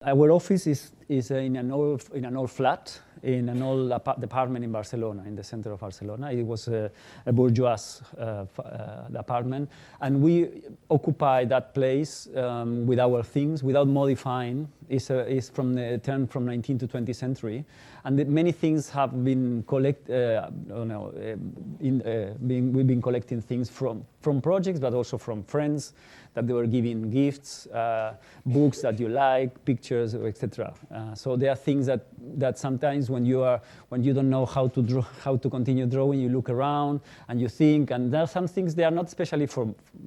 Our office is in an old flat, in an old apartment in Barcelona, in the center of Barcelona. It was a bourgeois apartment, and we occupy that place with our things without modifying. It's from the turn from 19th to 20th century, and many things have been we've been collecting things from projects, but also from friends that they were giving gifts, books that you like, pictures, etc. So there are things that sometimes when you don't know how to continue drawing, you look around and you think, and there are some things they are not especially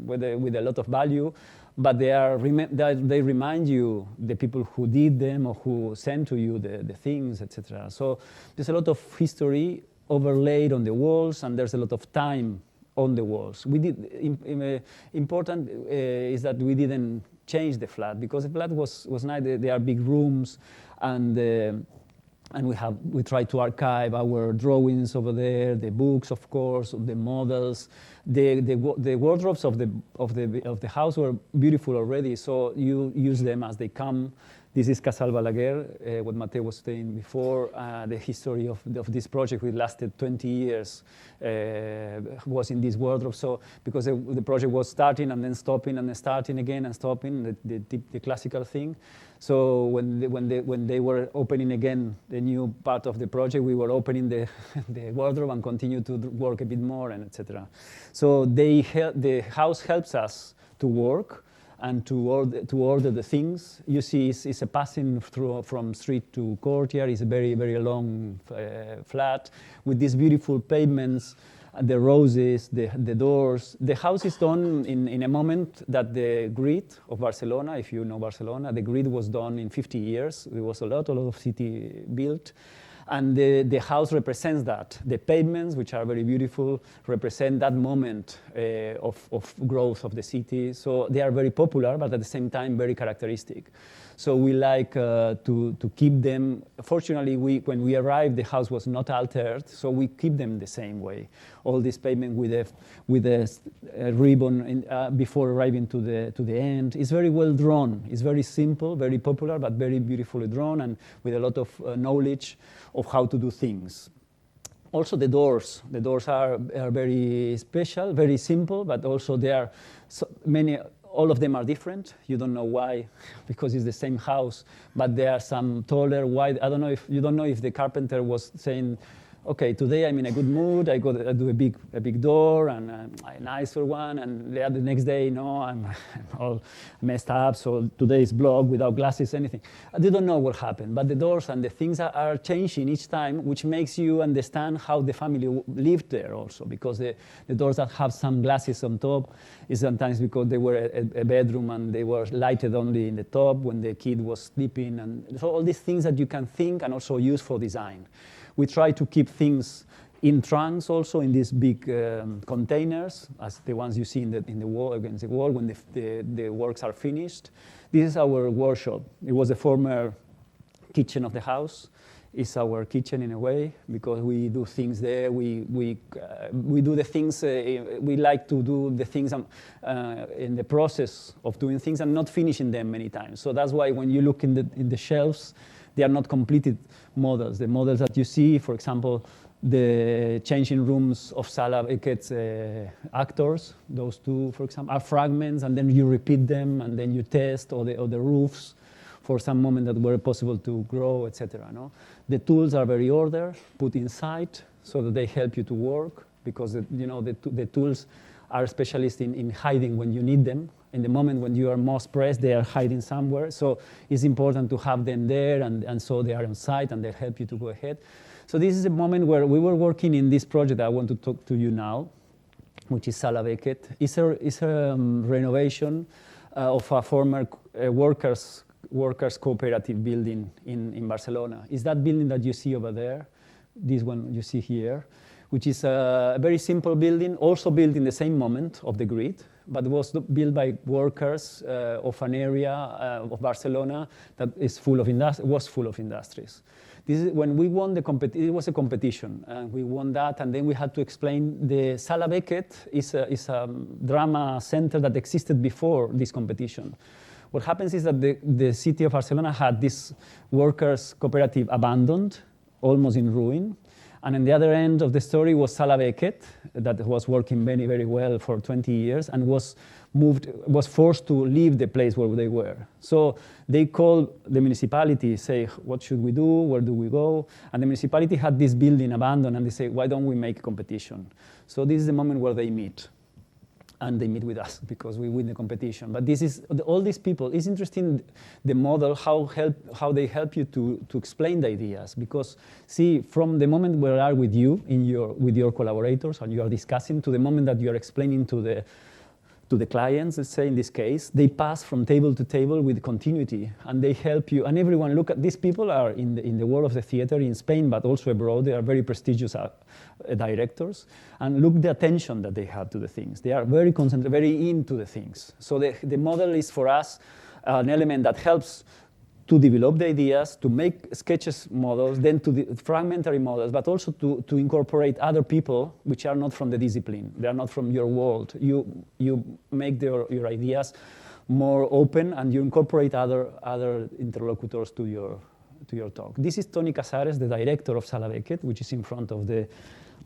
with a lot of value, but they remind you the people who did them or who sent to you the things, etc. So there's a lot of history overlaid on the walls, and there's a lot of time on the walls. We did important is that we didn't change the flat, because the flat was nice. There are big rooms, and we try to archive our drawings over there, the books, of course, the models. The wardrobes of the house were beautiful already, so you use them as they come. This is Casal Balaguer, what Mateo was saying before. The history of this project, which lasted 20 years, was in this wardrobe. So because the project was starting and then stopping and then starting again and stopping, the classical thing. So when they were opening again the new part of the project, we were opening the wardrobe and continue to work a bit more, and etc. So the house helps us to work and to order the things. You see, it's a passing through from street to courtyard. It's a very, very long flat with these beautiful pavements, the roses, the doors. The house is done in a moment that the grid of Barcelona, if you know Barcelona, the grid was done in 50 years. There was a lot of city built. And the house represents that. The pavements, which are very beautiful, represent that moment of growth of the city. So they are very popular, but at the same time, very characteristic. So we like to keep them. Fortunately, when we arrived, the house was not altered, so we keep them the same way. All this pavement with a ribbon before arriving to the end. It's very well drawn. It's very simple, very popular, but very beautifully drawn, and with a lot of knowledge of how to do things. Also the doors. The doors are very special, very simple, but also there are many. All of them are different. You don't know why, because it's the same house, but there are some taller, wide. I don't know if the carpenter was saying, okay, today I'm in a good mood. I do a big door and a nicer one, and the next day, no, I'm all messed up. So today is blocked without glasses, anything. You don't know what happened, but the doors and the things are changing each time, which makes you understand how the family lived there also, because the doors that have some glasses on top is sometimes because they were a bedroom and they were lighted only in the top when the kid was sleeping, and so all these things that you can think and also use for design. We try to keep things in trunks also, in these big containers, as the ones you see in the wall, against the wall, when the works are finished. This is our workshop. It was a former kitchen of the house. It's our kitchen in a way, because we do things there. We do the things, we like to do the things in the process of doing things and not finishing them many times. So that's why when you look in the shelves, they are not completed models. The models that you see, for example, the changing rooms of Sala Beckett's actors, those two, for example, are fragments, and then you repeat them, and then you test, or the roofs for some moment that were possible to grow, etc. No? The tools are very ordered, put inside, so that they help you to work, because the tools are specialists in hiding when you need them. In the moment when you are most pressed, they are hiding somewhere. So it's important to have them there, and so they are on site, and they help you to go ahead. So this is a moment where we were working in this project I want to talk to you now, which is Sala Beckett. It's a renovation of a former workers' cooperative building in Barcelona. It's that building that you see over there, this one you see here, which is a very simple building, also built in the same moment of the grid, but was built by workers of an area of Barcelona that was full of industries. This is when we won the competition. It was a competition, and we won that, and then we had to explain the Sala Beckett is a drama center that existed before this competition, What happens is that the city of Barcelona had this workers' cooperative abandoned, almost in ruin. And on the other end of the story was Sala Beckett, that was working very, very well for 20 years and was forced to leave the place where they were. So they called the municipality, say, what should we do? Where do we go? And the municipality had this building abandoned, and they say, why don't we make a competition? So this is the moment where they meet. And they meet with us because we win the competition. But this is all these people. It's interesting the model, how they help you to explain the ideas. Because see, from the moment where I are with you with your collaborators and you are discussing to the moment that you are explaining to the clients, let's say in this case, they pass from table to table with continuity, and they help you. And everyone, look at these people are in the world of the theater in Spain, but also abroad. They are very prestigious directors, and look the attention that they have to the things. They are very concentrated, very into the things. So the model is for us an element that helps to develop the ideas, to make sketches models, then to the fragmentary models, but also to incorporate other people which are not from the discipline. They are not from your world. You make your ideas more open, and you incorporate other interlocutors to your talk. This is Toni Casares, the director of Sala Beckett, which is in front of the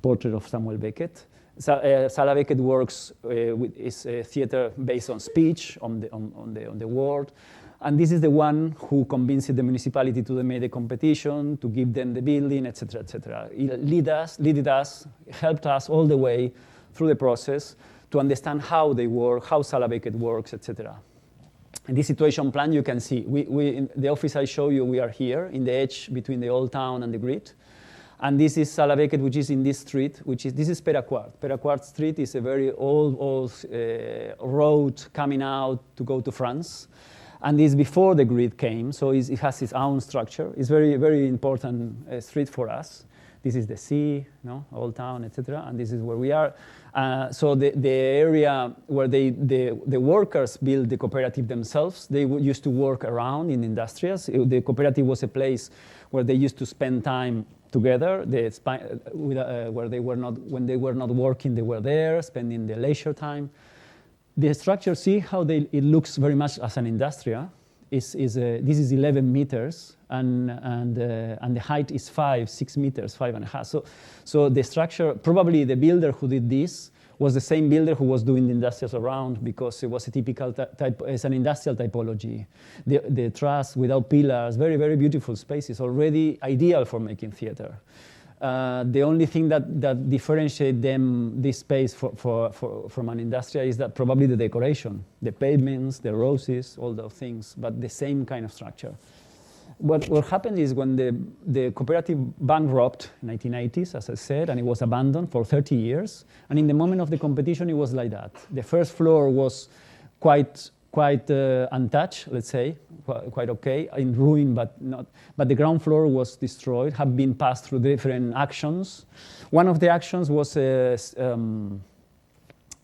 portrait of Samuel Beckett. Sala Beckett works is a theater based on speech, on the word. And this is the one who convinced the municipality to make the competition, to give them the building, etc., etc. It leaded us, helped us all the way through the process to understand how they work, how Sala Beckett works, etc. In this situation plan, you can see, in the office I show you, we are here in the edge between the old town and the grid. And this is Sala Beckett, which is in this street, this is Peraquart. Peraquart Street is a very old road coming out to go to France. And this before the grid came, so it has its own structure. It's very, very important street for us. This is the sea, old town, etc. And this is where we are. So the area where the workers built the cooperative themselves, they used to work around in industrials. The cooperative was a place where they used to spend time together. Where they were not, when they were not working, they were there, spending the leisure time. The structure, see how it looks very much as an industria. This is 11 meters, and the height is 6 meters, 5.5. So the structure, probably the builder who did this was the same builder who was doing the industrials around, because it was a typical type, it's an industrial typology. The truss without pillars, very, very beautiful spaces, already ideal for making theater. The only thing that differentiates this space from an industria is that probably the decoration, the pavements, the roses, all those things, but the same kind of structure. What happened is when the cooperative bankrupt in 1980s, as I said, and it was abandoned for 30 years, and in the moment of the competition, it was like that. The first floor was quite untouched, let's say, quite okay, in ruin, but not. But the ground floor was destroyed, had been passed through different actions. One of the actions was a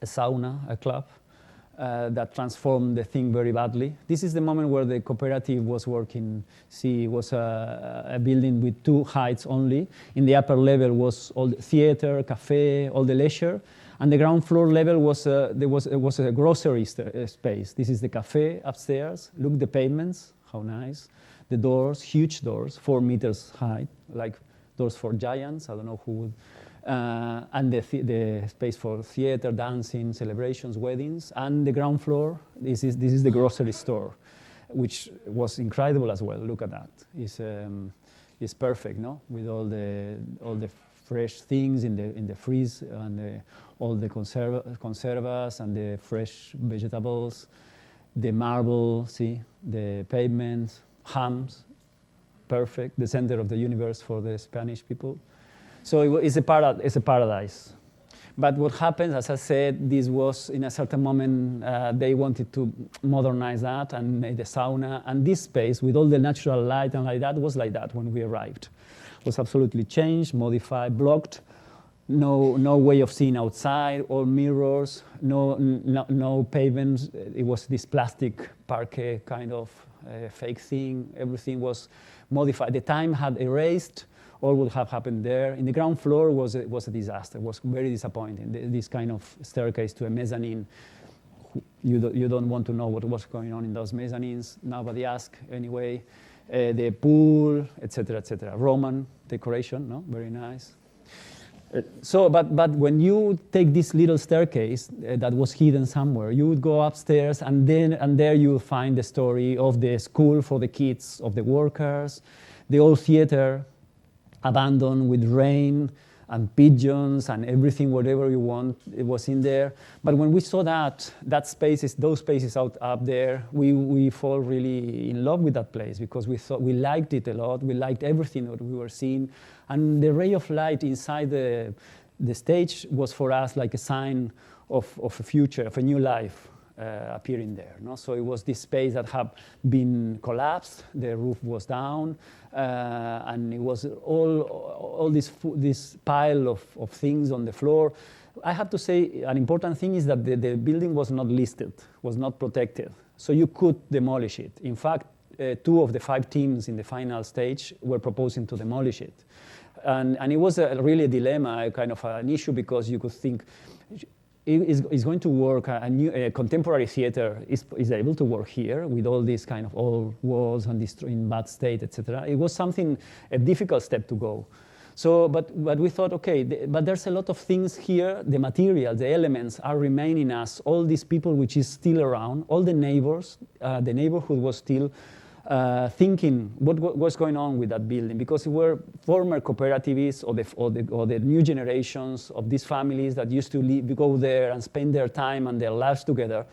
sauna, a club, that transformed the thing very badly. This is the moment where the cooperative was working. See, it was a building with 2 heights only. In the upper level was all the theater, cafe, all the leisure. And the ground floor level was a grocery space. This is the cafe upstairs. Look the pavements, how nice. The doors, huge doors, 4 meters high, like doors for giants. I don't know who would. And the space for theater, dancing, celebrations, weddings. And the ground floor, this is the grocery store, which was incredible as well. Look at that. It's perfect, no? With all the fresh things in the freeze, and all the conservas and the fresh vegetables, the marble, see, the pavements, hams, perfect, the center of the universe for the Spanish people. So it's a paradise. But what happens, as I said, this was in a certain moment, they wanted to modernize that and made a sauna. And this space with all the natural light and like that was like that when we arrived. It was absolutely changed, modified, blocked. No way of seeing outside, all mirrors, no pavements. It was this plastic parquet kind of fake thing. Everything was modified. The time had erased all would have happened there. In the ground floor was a disaster. It was very disappointing. This kind of staircase to a mezzanine, you don't want to know what was going on in those mezzanines. Nobody asked anyway. The pool, etc., etc. Roman decoration, no, very nice. But when you take this little staircase that was hidden somewhere, you would go upstairs, and there you will find the story of the school for the kids, of the workers, the old theater, abandoned with rain and pigeons and everything, whatever you want, it was in there. But when we saw those spaces up there, we fall really in love with that place, because we liked it a lot. We liked everything that we were seeing. And the ray of light inside the stage was for us like a sign of a future, of a new life appearing there. No? So it was this space that had been collapsed, the roof was down, and it was all this pile of things on the floor. I have to say an important thing is that the building was not listed, was not protected, so you could demolish it. In fact, 2 of the 5 teams in the final stage were proposing to demolish it. And it was really a dilemma, kind of an issue, because you could think, is going to work, a contemporary theater is able to work here with all these kind of old walls and in bad state, etc. It was a difficult step to go. So, but we thought, okay, but there's a lot of things here, the material, the elements are remaining us, all these people which is still around, all the neighbors, the neighborhood was still thinking what was going on with that building, because we were former cooperativists or the new generations of these families that used to go there and spend their time and their lives together,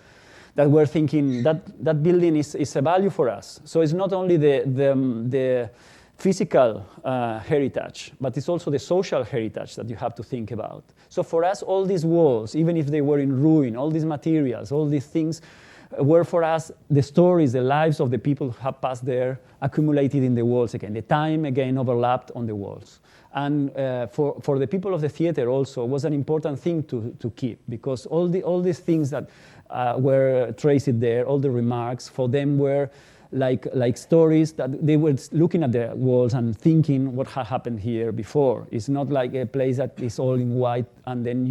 that were thinking that building is a value for us. So it's not only the physical heritage, but it's also the social heritage that you have to think about. So for us, all these walls, even if they were in ruin, all these materials, all these things, were for us the stories, the lives of the people who have passed there, accumulated in the walls again. The time again overlapped on the walls. And for the people of the theater also was an important thing to keep, because all these things that were traced there, all the remarks, for them were like stories that they were looking at the walls and thinking what had happened here before. It's not like a place that is all in white and then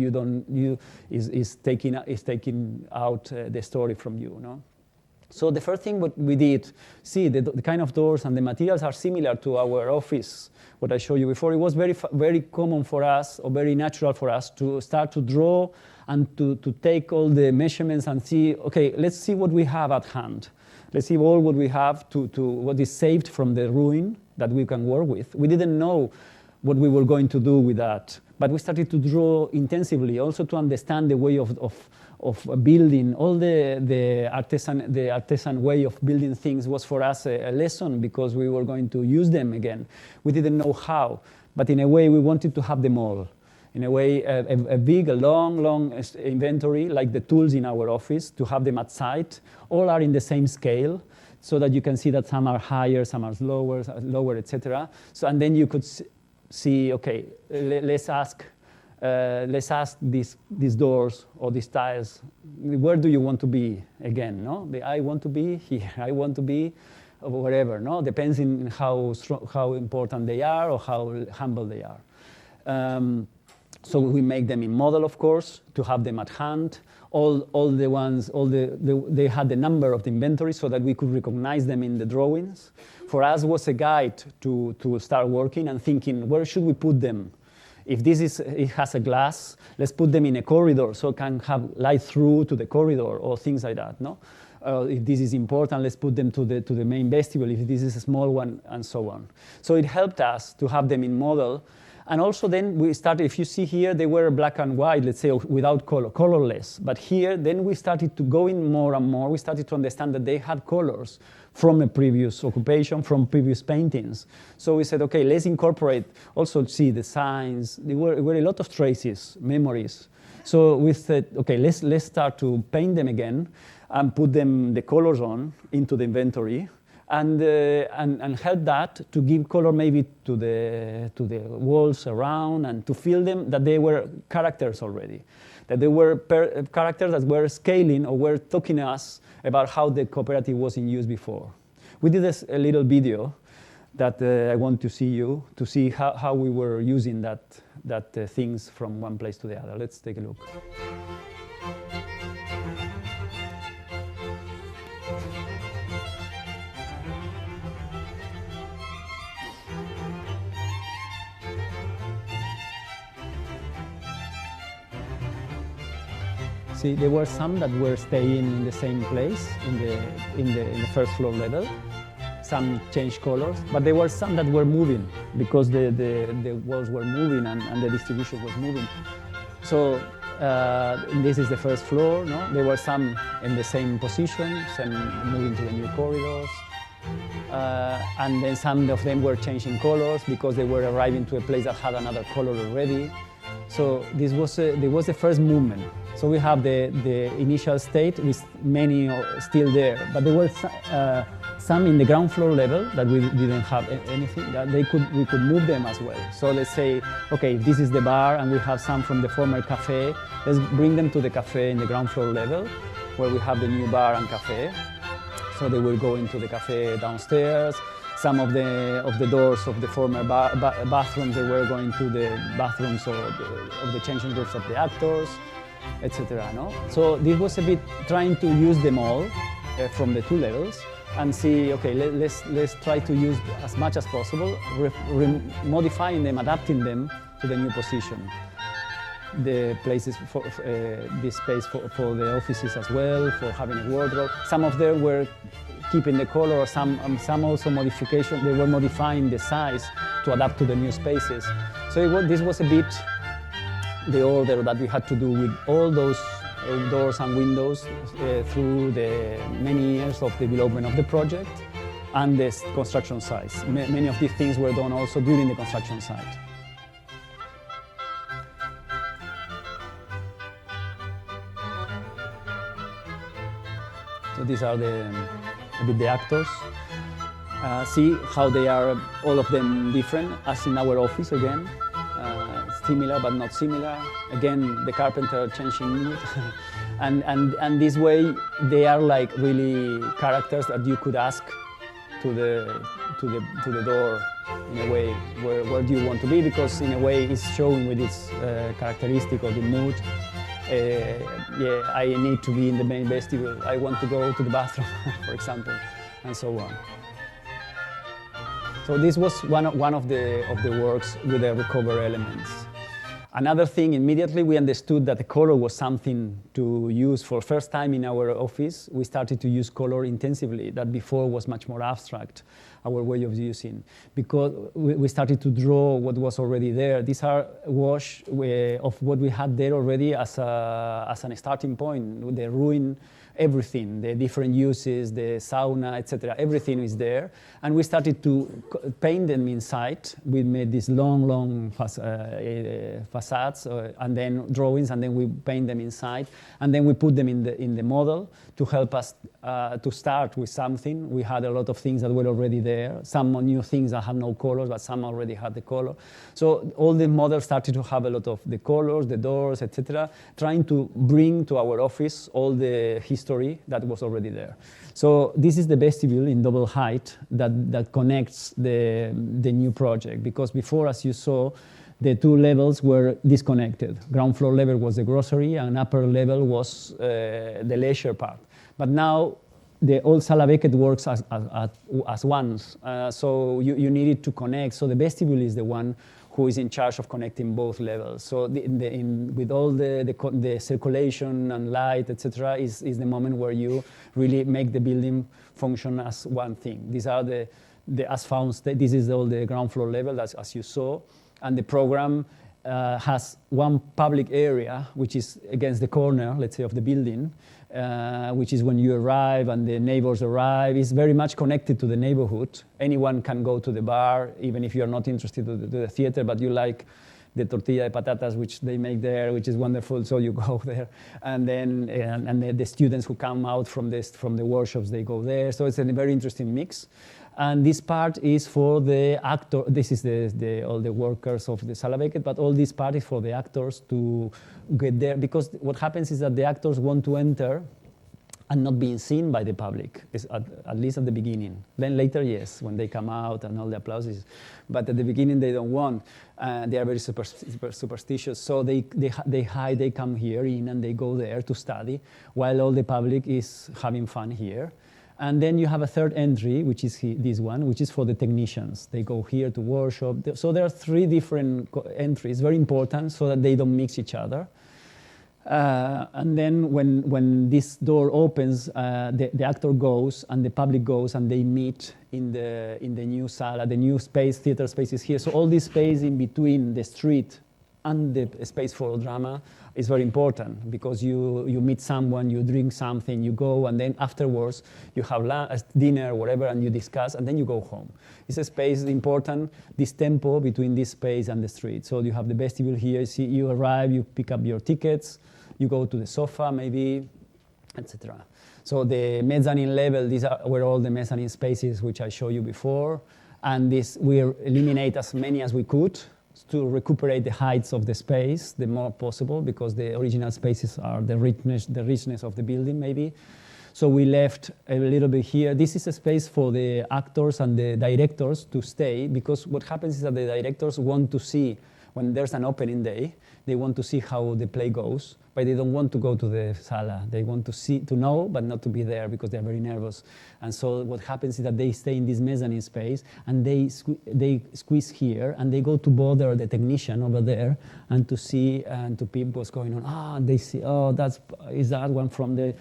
is taking out the story from you, no? So the first thing what we did, see the kind of doors and the materials are similar to our office, what I showed you before. It was very common for us, or very natural for us, to start to draw and to take all the measurements and see, okay, let's see what we have at hand. Let's see all what we have to what is saved from the ruin that we can work with. We didn't know what we were going to do with that, but we started to draw intensively, also to understand the way of building. All the artisan way of building things was for us a lesson, because we were going to use them again. We didn't know how, but in a way we wanted to have them all. In a way, a big, long inventory, like the tools in our office, to have them at site. All are in the same scale, so that you can see that some are higher, some are lower, etc. So, and then you could see, okay, let's ask these doors or these tiles, where do you want to be again? No, I want to be here. I want to be wherever. No, depends on how important they are or how humble they are. So we make them in model, of course, to have them at hand. They had the number of the inventory so that we could recognize them in the drawings. For us, was a guide to start working and thinking, where should we put them? If it has a glass, let's put them in a corridor so it can have light through to the corridor, or things like that. No, if this is important, let's put them to the main vestibule. If this is a small one, and so on. So it helped us to have them in model. And also then we started, if you see here, they were black and white, let's say, without color, colorless. But here, then we started to go in more and more. We started to understand that they had colors from a previous occupation, from previous paintings. So we said, okay, let's incorporate, also see the signs. There were a lot of traces, memories. So we said, okay, let's start to paint them again and put the colors on into the inventory. And help that to give color maybe to the walls around, and to feel them that they were characters already, that they were characters that were scaling or were talking to us about how the cooperative was in use before. We did a little video that I want to see how we were using that things from one place to the other. Let's take a look. see, there were some that were staying in the same place in the first floor level. Some changed colors, but there were some that were moving because the walls were moving and the distribution was moving. So this is the first floor. No, there were some in the same position, some moving to the new corridors. And then some of them were changing colors because they were arriving to a place that had another color already. So this was the first movement. So we have the initial state with many still there, but there were some in the ground floor level that we didn't have anything, that we could move them as well. So let's say, okay, this is the bar and we have some from the former cafe. Let's bring them to the cafe in the ground floor level where we have the new bar and cafe. So they will go into the cafe downstairs. Some of the doors of the former bathrooms, they were going to the bathrooms of the changing rooms of the actors, etc. No? So this was a bit trying to use them all from the two levels and see, okay, let's try to use as much as possible, modifying them, adapting them to the new position. The places for this space for the offices as well, for having a wardrobe. Some of them were keeping the color, some also modification. They were modifying the size to adapt to the new spaces. So this was a bit the order that we had to do with all those doors and windows through the many years of development of the project and the construction site. Many of these things were done also during the construction site. So these are the actors. See how they are, all of them different, as in our office again. Similar but not similar. Again, the carpenter changing mood. and this way, they are like really characters that you could ask to the door in a way, where do you want to be? Because in a way, it's showing with its characteristic of the mood. Yeah, I need to be in the main vestibule. I want to go to the bathroom, for example, and so on. So this was one of the works with the recover elements. Another thing, immediately we understood that the color was something to use. For the first time in our office, we started to use color intensively. That before was much more abstract, our way of using, because we started to draw what was already there. These are wash of what we had there already as a starting point. The ruin, everything, the different uses, the sauna, etc. Everything is there, and we started to paint them inside. We made these long facades and then drawings, and then we paint them inside, and then we put them in the model to help us to start with something. We had a lot of things that were already there, some new things that had no colors, but some already had the color. So all the models started to have a lot of the colors, the doors, etc., trying to bring to our office all the history that was already there. So this is the vestibule in double height that connects the new project, because before, as you saw, the two levels were disconnected. Ground floor level was the grocery, and upper level was the leisure part. But now the old Sala Beckett works as one, so you needed to connect. So the vestibule is the one who is in charge of connecting both levels. So with all the circulation and light, etc., is the moment where you really make the building function as one thing. These are the as found state. This is all the ground floor level, as you saw, and the program has one public area which is against the corner, let's say, of the building, which is when you arrive and the neighbors arrive. It's very much connected to the neighborhood. Anyone can go to the bar, even if you're not interested to the theater, but you like the tortilla de patatas which they make there, which is wonderful, so you go there. And then the students who come out from the workshops, they go there. So it's a very interesting mix. And this part is for the actor. This is all the workers of the Sala Beckett, but all this part is for the actors to get there, because what happens is that the actors want to enter and not being seen by the public, at least at the beginning. Then later, yes, when they come out and all the applauses. But at the beginning, they don't want. They are very superstitious, so they hide, they come here in and they go there to study, while all the public is having fun here. And then you have a third entry, which is this one, which is for the technicians. They go here to workshop. So there are three different entries, very important, so that they don't mix each other. And then when this door opens, the actor goes and the public goes and they meet in the new Sala, the new space, theater space is here. So all this space in between the street and the space for drama is very important because you meet someone, you drink something, you go, and then afterwards you have dinner, whatever, and you discuss, and then you go home. It's a space important, this tempo between this space and the street. So you have the vestibule here, you arrive, you pick up your tickets, you go to the sofa maybe, etc. So the mezzanine level, these were all the mezzanine spaces which I showed you before, and this we eliminate as many as we could to recuperate the heights of the space, the more possible, because the original spaces are the richness of the building, maybe. So we left a little bit here. This is a space for the actors and the directors to stay, because what happens is that the directors want to see, when there's an opening day, they want to see how the play goes, but they don't want to go to the Sala. They want to know, but not to be there because they're very nervous. And so what happens is that they stay in this mezzanine space and they squeeze here and they go to bother the technician over there and to see and to peep what's going on. And they see, is that one from the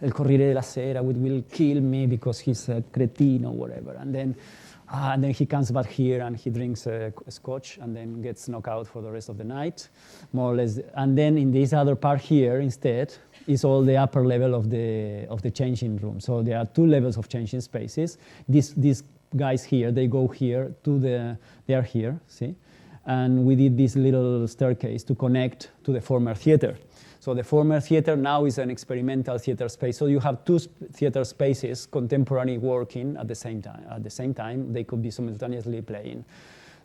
El Corriere della Sera, which will kill me because he's a cretin or whatever. And then he comes back here and he drinks a scotch and then gets knocked out for the rest of the night, more or less. And then in this other part here, instead, is all the upper level of the changing room. So there are two levels of changing spaces. These guys here, they go here they are here, see? And we did this little staircase to connect to the former theater. So the former theater now is an experimental theater space. So you have two theater spaces contemporary working at the same time. At the same time, they could be simultaneously playing.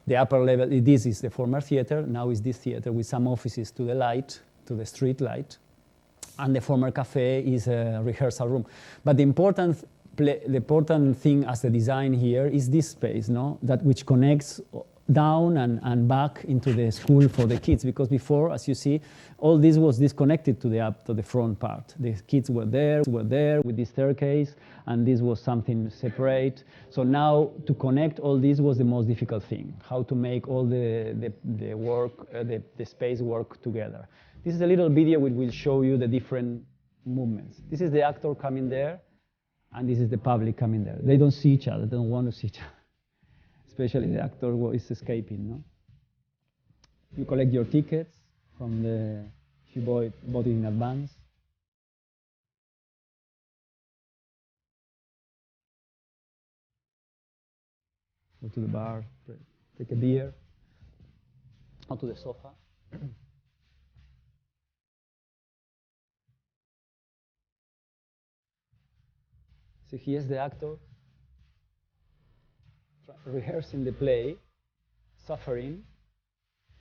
The upper level, this is the former theater. Now is this theater with some offices to the street light. And the former cafe is a rehearsal room. But the important thing as the design here is this space, no? That which connects down and back into the school for the kids, because before, as you see, all this was disconnected to the front part. The kids were there with this staircase, and this was something separate. So now to connect all this was the most difficult thing, how to make all the space work together. This is a little video which will show you the different movements. This is the actor coming there, and this is the public coming there. They don't see each other, they don't want to see each other. Especially the actor who is escaping, no? You collect your tickets if you bought it in advance. Go to the bar, take a beer, or to the sofa. So here's the actor rehearsing the play, suffering,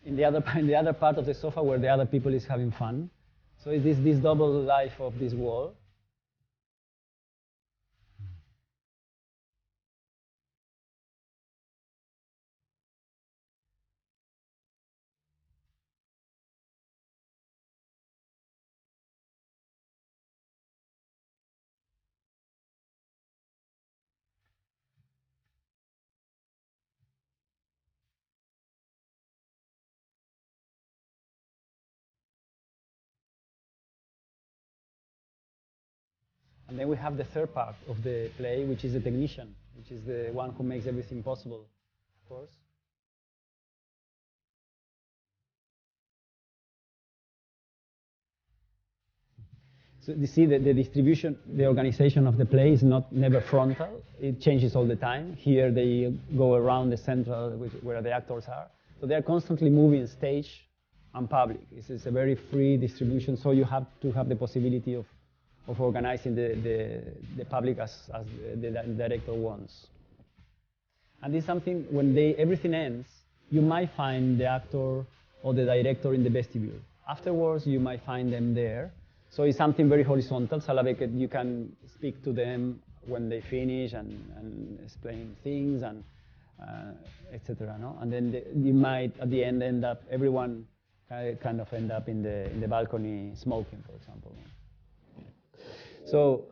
in the other part of the sofa where the other people is having fun. So it's this double life of this wall. And then we have the third part of the play, which is the technician, which is the one who makes everything possible, of course. So you see that the distribution, the organization of the play is never frontal. It changes all the time. Here they go around the central, where the actors are. So they are constantly moving stage and public. It's a very free distribution, so you have to have the possibility of organizing the public as the director wants. And this is something, when everything ends, you might find the actor or the director in the vestibule. Afterwards, you might find them there. So it's something very horizontal. Sala Beckett, you can speak to them when they finish and explain things and etc. No? And then you might, at the end, everyone kind of end up in the balcony smoking, for example. So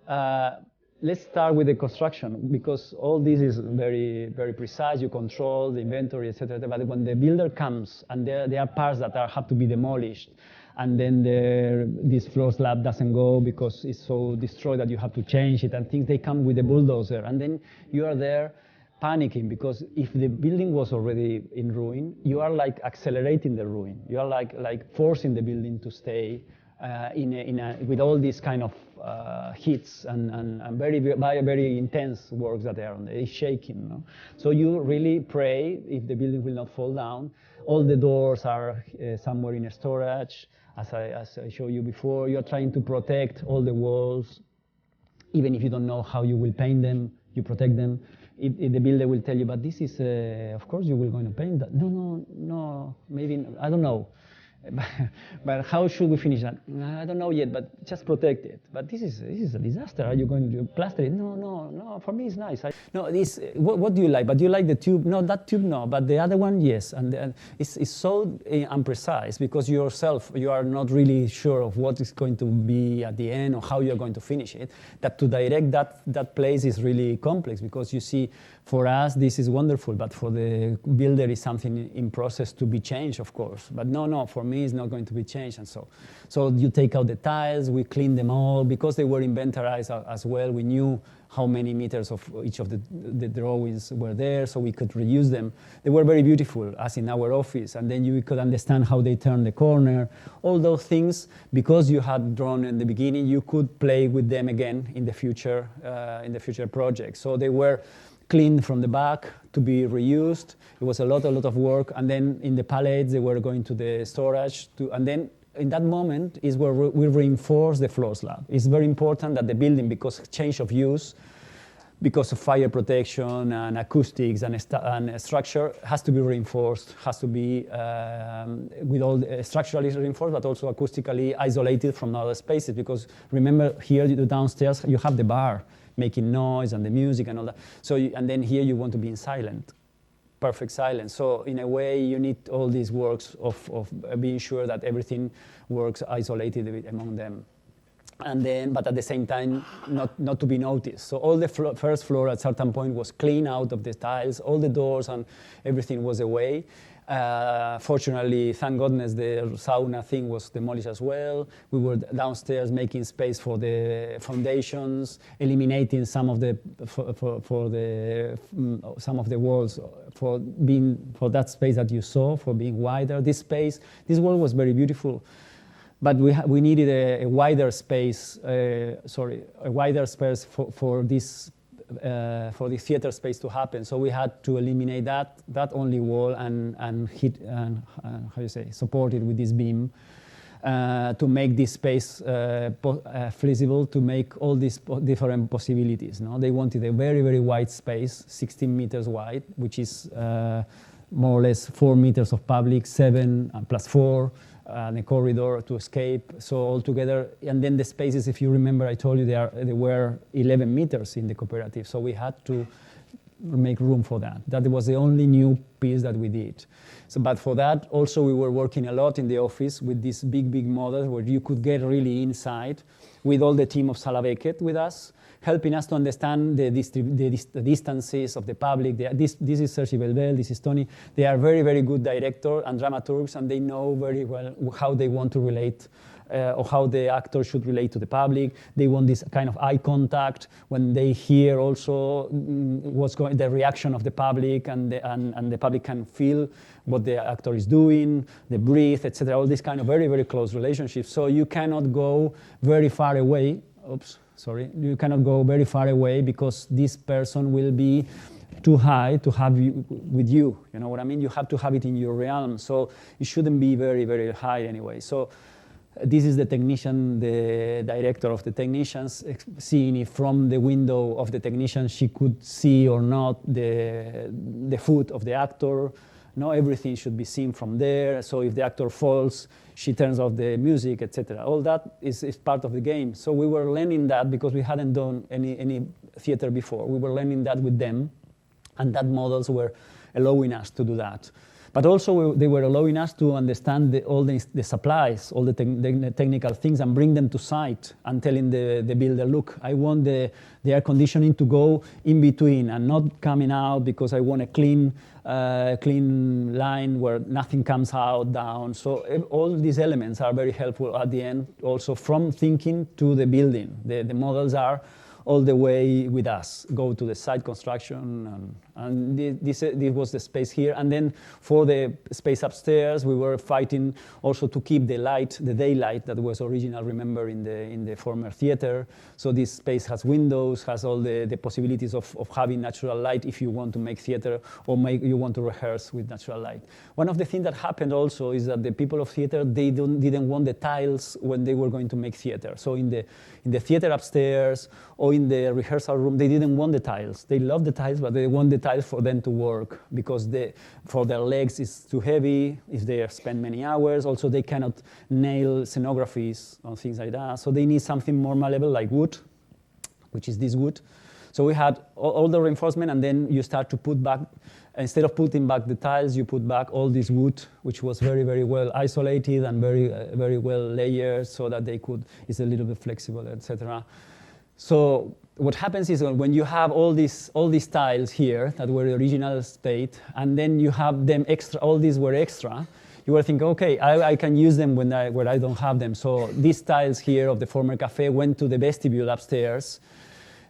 let's start with the construction, because all this is very, very precise. You control the inventory, etc. But when the builder comes and there are parts that have to be demolished, and then this floor slab doesn't go because it's so destroyed that you have to change it, and things, they come with a bulldozer, and then you are there panicking, because if the building was already in ruin, you are like accelerating the ruin. You are like forcing the building to stay with all these kind of hits and very intense works that are on there. It's shaking. No? So you really pray if the building will not fall down. All the doors are somewhere in storage, as I showed you before. You're trying to protect all the walls, even if you don't know how you will paint them, you protect them. If the builder will tell you, but this is, of course you will going to paint that. No, maybe, I don't know. But how should we finish that? I don't know yet, but just protect it. But this is a disaster. Are you going to plaster it? No. For me, it's nice. What do you like? But do you like the tube? No, that tube, no. But the other one, yes. And it's so imprecise, because you are not really sure of what is going to be at the end or how you're going to finish it. That to direct that place is really complex, because you see, for us, this is wonderful, but for the builder, is something in process to be changed, of course. But no, for me, it's not going to be changed, and so you take out the tiles, we clean them all, because they were inventorized as well. We knew how many meters of each of the drawings were there, so we could reuse them. They were very beautiful, as in our office, and then you could understand how they turn the corner. All those things, because you had drawn in the beginning, you could play with them again in the future projects. So they were cleaned from the back to be reused. It was a lot of work. And then in the pallets, they were going to the storage. And then in that moment is where we reinforce the floor slab. It's very important that the building, because change of use, because of fire protection and acoustics and structure, has to be reinforced, has to be with all structurally reinforced, but also acoustically isolated from other spaces. Because remember, here downstairs, you have the bar making noise and the music and all that. So, and then here you want to be in silent, perfect silence. So in a way, you need all these works of being sure that everything works isolated among them. And then, but at the same time, not to be noticed. So all the first floor at certain point was clean out of the tiles, all the doors and everything was away. Fortunately, thank goodness, the sauna thing was demolished as well. We were downstairs making space for the foundations, eliminating some of the some of the walls for that space that you saw, for being wider. This wall was very beautiful, but we needed a wider space. A wider space for this theater space to happen. So we had to eliminate that only wall and support it with this beam to make this space feasible, to make all these different possibilities. No? They wanted a very, very wide space, 16 meters wide, which is more or less 4 meters of public, 7 plus 4, and a corridor to escape. So altogether, and then the spaces, if you remember, I told you they were 11 meters in the cooperative. So we had to make room for that. That was the only new piece that we did. So, but for that, also we were working a lot in the office with these big models where you could get really inside with all the team of Sala Beckett with us, helping us to understand the distances of the public. This is Sergi Belbel, this is Tony. They are very, very good directors and dramaturgs, and they know very well how they want to relate or how the actor should relate to the public. They want this kind of eye contact when they hear also the reaction of the public, and the public can feel what the actor is doing, the breath, etc. All these kind of very, very close relationships. So you cannot go very far away. You cannot go very far away, because this person will be too high to have you with you. You know what I mean? You have to have it in your realm. So it shouldn't be very, very high anyway. So this is the technician, the director of the technicians, seeing if from the window of the technician she could see or not the foot of the actor. No, everything should be seen from there. So if the actor falls, she turns off the music, etc. All that is part of the game. So we were learning that because we hadn't done any theater before. We were learning that with them, and that models were allowing us to do that. But also they were allowing us to understand all the supplies, all the technical things, and bring them to site and telling the builder, look, I want the air conditioning to go in between and not coming out because I want a clean line where nothing comes out, down. So all these elements are very helpful at the end, also from thinking to the building. The models are all the way with us, go to the site construction, and this was the space here. And then for the space upstairs, we were fighting also to keep the light, the daylight that was original, remember, in the former theater. So this space has windows, has all the possibilities of having natural light if you want to make theater or you want to rehearse with natural light. One of the things that happened also is that the people of theater, they didn't want the tiles when they were going to make theater. So in the theater upstairs or in the rehearsal room, they didn't want the tiles. They loved the tiles, but they want the tiles for them to work because for their legs it's too heavy if they spend many hours. Also, they cannot nail scenographies or things like that. So they need something more malleable like wood, which is this wood. So we had all the reinforcement, and then you start to put back, instead of putting back the tiles, you put back all this wood, which was very, very well isolated and very, very well layered so that it's a little bit flexible, etc. So what happens is when you have all these tiles here that were the original state, and then you have them extra, all these were extra, you were thinking, okay, I can use them where I don't have them. So these tiles here of the former cafe went to the vestibule upstairs.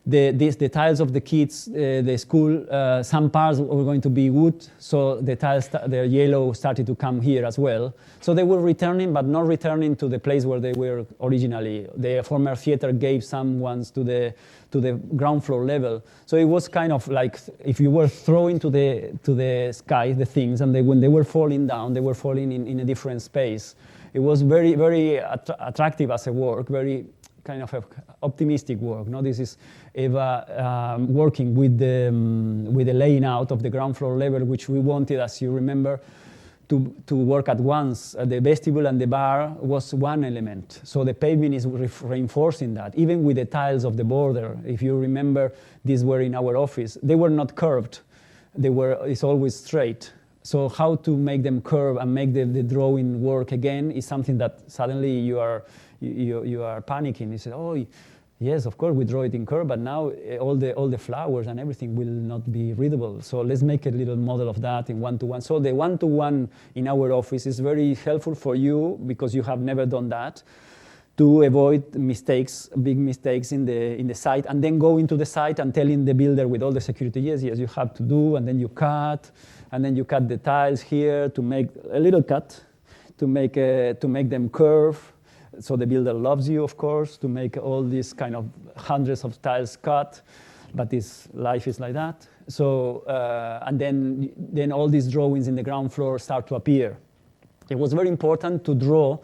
The tiles of the kids, the school, some parts were going to be wood, so the tiles, the yellow started to come here as well. So they were returning, but not returning to the place where they were originally. The former theater gave some ones to the ground floor level. So it was kind of like if you were throwing to the sky the things, and when they were falling down, they were falling in a different space. It was very, very attractive as a work, very kind of optimistic work. No, this is Eva working with the laying out of the ground floor level, which we wanted, as you remember, to work at once. The vestibule and the bar was one element. So the pavement is reinforcing that. Even with the tiles of the border, if you remember, these were in our office. They were not curved. It's always straight. So how to make them curve and make the drawing work again is something that suddenly you are panicking. You say, oh, yes, of course we draw it in curve, but now all the flowers and everything will not be readable. So let's make a little model of that in one-to-one. So the one-to-one in our office is very helpful for you because you have never done that, to avoid mistakes, big mistakes in the site, and then go into the site and telling the builder with all the security, yes, you have to do, and then you cut, and then you cut the tiles here to make a little cut, to make them curve. So the builder loves you, of course, to make all these kind of hundreds of tiles cut, but life is like that. So, and then all these drawings in the ground floor start to appear. It was very important to draw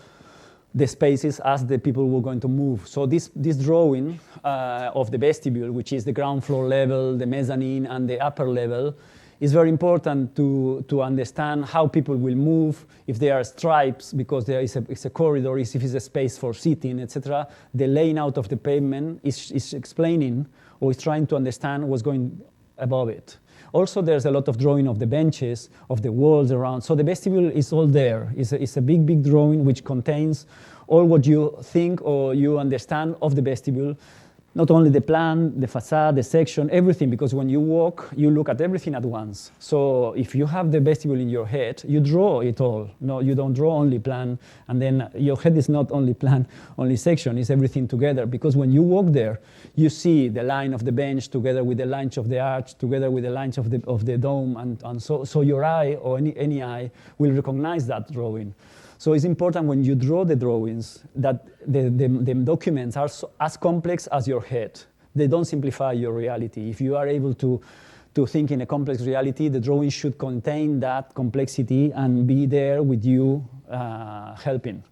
the spaces as the people were going to move. So this drawing of the vestibule, which is the ground floor level, the mezzanine, and the upper level, is very important to understand how people will move, if there are stripes, because there is a corridor, if it's a space for sitting, etc. The laying out of the pavement is explaining or is trying to understand what's going above it. Also, there's a lot of drawing of the benches, of the walls around. So the vestibule is all there. It's a big, big drawing which contains all what you think or you understand of the vestibule. Not only the plan, the facade, the section, everything, because when you walk, you look at everything at once. So if you have the vestibule in your head, you draw it all. No, you don't draw only plan, and then your head is not only plan, only section, it's everything together. Because when you walk there, you see the line of the bench together with the lines of the arch, together with the lines of the dome, and so your eye, or any eye, will recognize that drawing. So it's important when you draw the drawings that the documents are as complex as your head. They don't simplify your reality. If you are able to think in a complex reality, the drawing should contain that complexity and be there with you helping.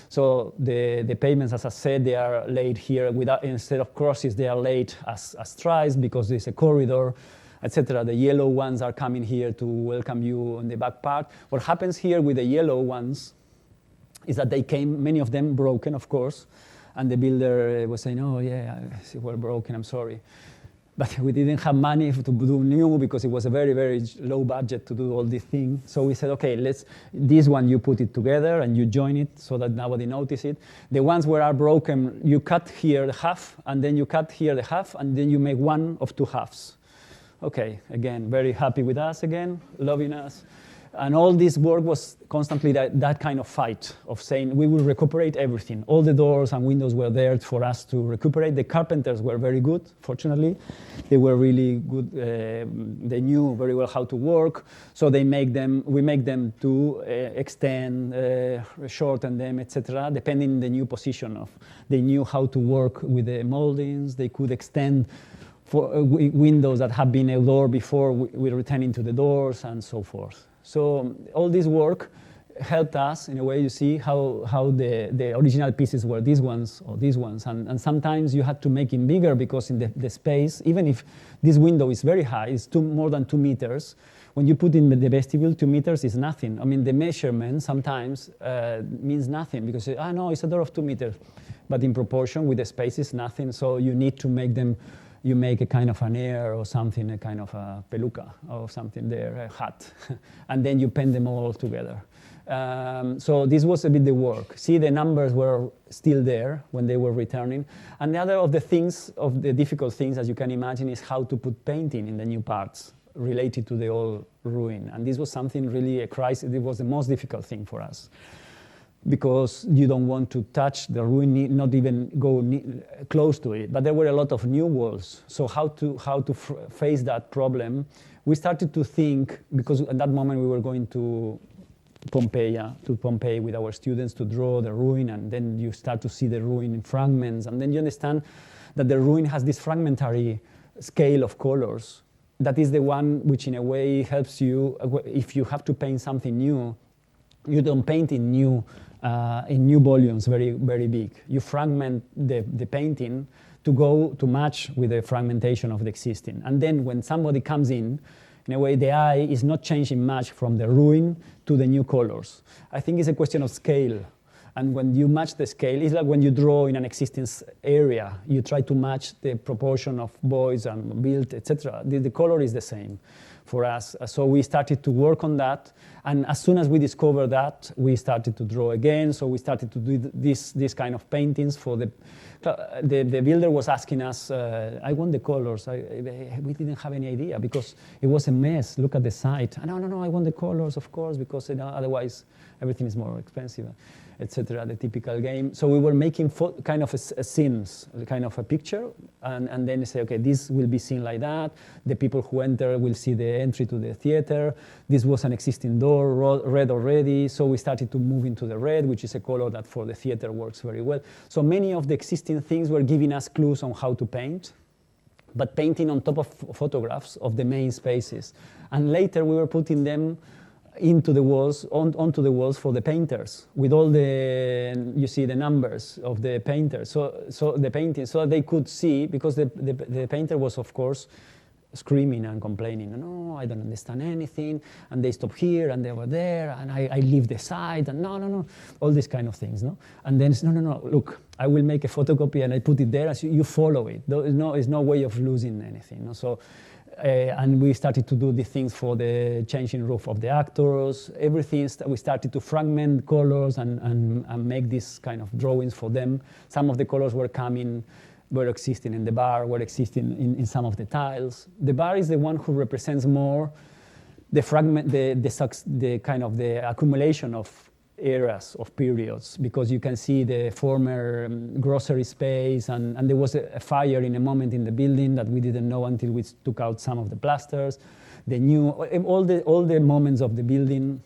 So the pavements, as I said, they are laid here instead of crosses, they are laid as stripes because there's a corridor, etc. The yellow ones are coming here to welcome you on the back part. What happens here with the yellow ones is that they came, many of them broken, of course, and the builder was saying, oh yeah, we're broken, I'm sorry. but we didn't have money to do new because it was a very, very low budget to do all these things. So we said, okay, this one you put it together and you join it so that nobody notices it. The ones where are broken, you cut here the half, and then you cut here the half, and then you make one of two halves. Okay, again, very happy with us again, loving us. And all this work was constantly that kind of fight of saying we will recuperate everything. All the doors and windows were there for us to recuperate. The carpenters were very good, fortunately. They were really good. They knew very well how to work. So we make them to extend, shorten them, etc., depending on the new position of. They knew how to work with the moldings. They could extend for windows that have been a door before we return into the doors and so forth. So all this work helped us, in a way, you see how the original pieces were these ones or these ones. And sometimes you had to make it bigger because in the space, even if this window is very high, it's more than 2 meters, when you put in the vestibule, 2 meters is nothing. I mean, the measurement sometimes means nothing because, no, it's a door of 2 meters. But in proportion with the space, it's nothing. So you need to make them. You make a kind of an air or something, a kind of a peluca or something there, a hat, and then you paint them all together. So this was a bit the work. See, the numbers were still there when they were returning. And the other of the difficult things, as you can imagine, is how to put painting in the new parts related to the old ruin. And this was something really a crisis. It was the most difficult thing for us, because you don't want to touch the ruin, not even go close to it. But there were a lot of new walls. So how to face that problem? We started to think, because at that moment we were going to Pompeii with our students to draw the ruin, and then you start to see the ruin in fragments, and then you understand that the ruin has this fragmentary scale of colors. That is the one which in a way helps you, if you have to paint something new, you don't paint in new volumes very, very big. You fragment the painting to match with the fragmentation of the existing. And then when somebody comes in a way, the eye is not changing much from the ruin to the new colors. I think it's a question of scale. And when you match the scale, it's like when you draw in an existing area, you try to match the proportion of boys and build, etc. The color is the same for us. So we started to work on that. And as soon as we discovered that, we started to draw again. So we started to do this kind of paintings for the builder was asking us, I want the colors. We didn't have any idea because it was a mess. Look at the site. No, I want the colors, of course, because otherwise everything is more expensive, etc. The typical game. So we were making kind of a scenes, kind of a picture, and then say, okay, this will be seen like that. The people who enter will see the entry to the theater. This was an existing door, red already. So we started to move into the red, which is a color that for the theater works very well. So many of the existing things were giving us clues on how to paint, but painting on top of photographs of the main spaces. And later we were putting them into the walls, onto the walls for the painters, with all the numbers of the painters, so the painting, so they could see, because the painter was, of course, screaming and complaining, no, I don't understand anything, and they stop here, and they were there, and I leave the site, and no, all these kind of things, no? And then, no, look, I will make a photocopy, and I put it there, and you follow it. There's no way of losing anything, no? So, and we started to do the things for the changing roof of the actors, everything. We started to fragment colors and make this kind of drawings for them. Some of the colors were existing in the bar, were existing in some of the tiles. The bar is the one who represents more the fragment, the kind of the accumulation of eras, of periods, because you can see the former grocery space, and there was a fire in a moment in the building that we didn't know until we took out some of the plasters. All the moments of the building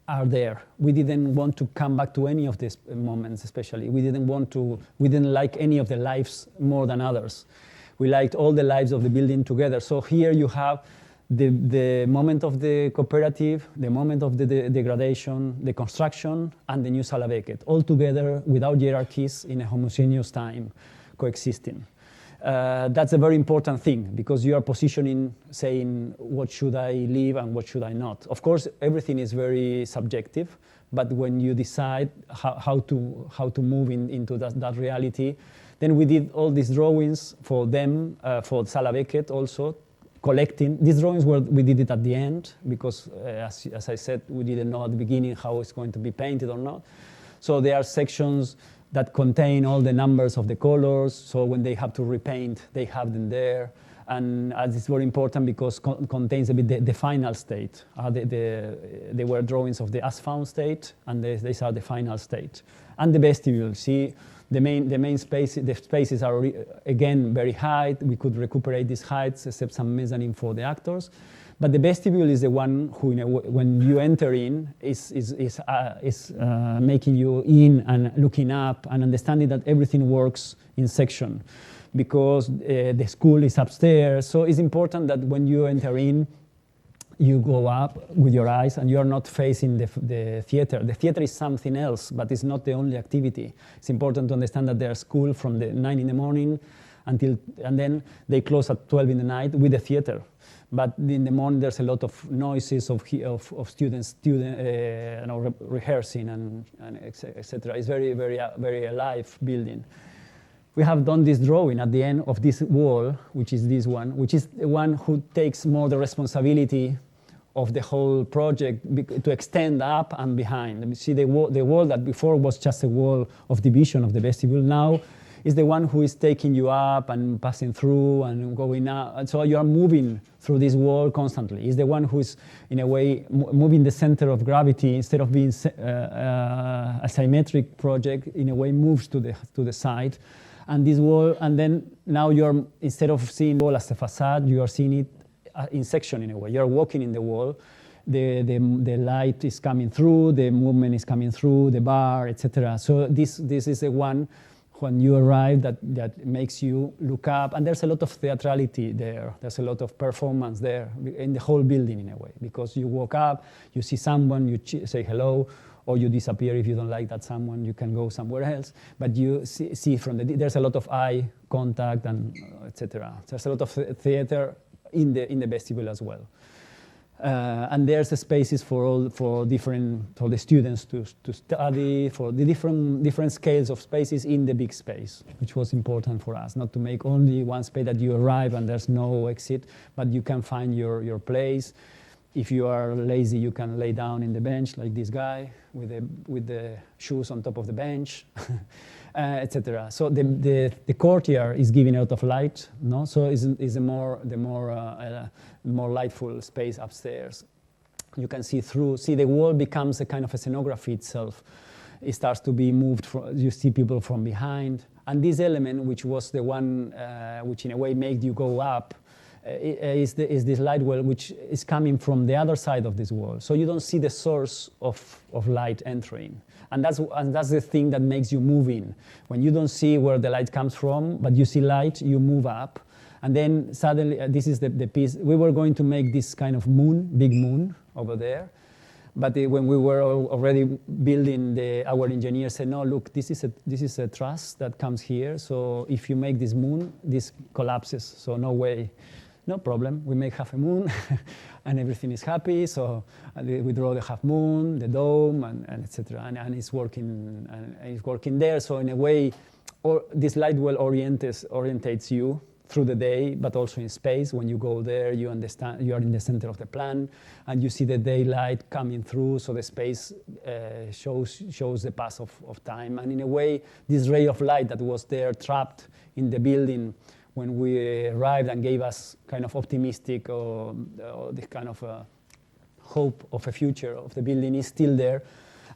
are there. We didn't want to come back to any of these moments, especially. We didn't like any of the lives more than others. We liked all the lives of the building together. So here you have the moment of the cooperative, the moment of the degradation, the construction, and the new Sala Beckett, all together without hierarchies in a homogeneous time, coexisting. That's a very important thing, because you are positioning, saying, what should I leave and what should I not? Of course, everything is very subjective, but when you decide how to move into that reality, Then we did all these drawings for them, for Sala Beckett also, collecting. These drawings we did it at the end because, as I said, we didn't know at the beginning how it's going to be painted or not. So there are sections that contain all the numbers of the colors. So when they have to repaint, they have them there. And it's very important because contains a bit the final state. They were drawings of the as-found state, and these are the final state. And the vestibule, see, the main space, the spaces are again very high. We could recuperate these heights, except some mezzanine for the actors. But the vestibule is the one who, when you enter in, is making you in and looking up and understanding that everything works in section, because the school is upstairs. So it's important that when you enter in, you go up with your eyes and you are not facing the theater. The theater is something else, but it's not the only activity. It's important to understand that there's school from the 9 in the morning and then they close at 12 in the night with the theater. But in the morning, there's a lot of noises of students rehearsing and etc. It's very, very, very alive building. We have done this drawing at the end of this wall, which is this one, which is the one who takes more the responsibility of the whole project to extend up and behind. You see the wall that before was just a wall of division of the vestibule now is the one who is taking you up and passing through and going out. And so you are moving through this wall constantly. It's the one who is, in a way, moving the center of gravity instead of being a symmetric project, in a way moves to the side. And this wall, and then now you're, instead of seeing the wall as a facade, you are seeing it in section in a way. You're walking in the wall. The light is coming through, the movement is coming through, the bar, etc. So this is the one when you arrive that makes you look up, and there's a lot of theatrality there. There's a lot of performance there in the whole building in a way, because you walk up, you see someone, you say hello, or you disappear if you don't like that someone, you can go somewhere else. But you see from there's a lot of eye contact and etc. There's a lot of theater in the vestibule as well. And there's spaces for the students to study, for the different scales of spaces in the big space, which was important for us, not to make only one space that you arrive and there's no exit, but you can find your place. If you are lazy, you can lay down in the bench like this guy with the shoes on top of the bench, etc. So the courtyard is giving a lot of light, no? So is the more lightful space upstairs. You can see through. See, the wall becomes a kind of a scenography itself. It starts to be moved. You see people from behind, and this element, which was the one which in a way made you go up, is this light well, which is coming from the other side of this wall. So you don't see the source of light entering. And that's the thing that makes you move in. When you don't see where the light comes from, but you see light, you move up. And then suddenly, this is the piece. We were going to make this kind of moon, big moon over there. But when we were already building, our engineer said, no, look, this is a truss that comes here. So if you make this moon, this collapses. So no way. No problem, we make half a moon and everything is happy. So we draw the half moon, the dome, and etc. And it's working, and it's working there. So in a way, this light well orientates you through the day, but also in space. When you go there, you understand you are in the center of the plan, and you see the daylight coming through. So the space shows the pass of time. And in a way, this ray of light that was there trapped in the building when we arrived and gave us kind of optimistic or this kind of hope of a future of the building is still there.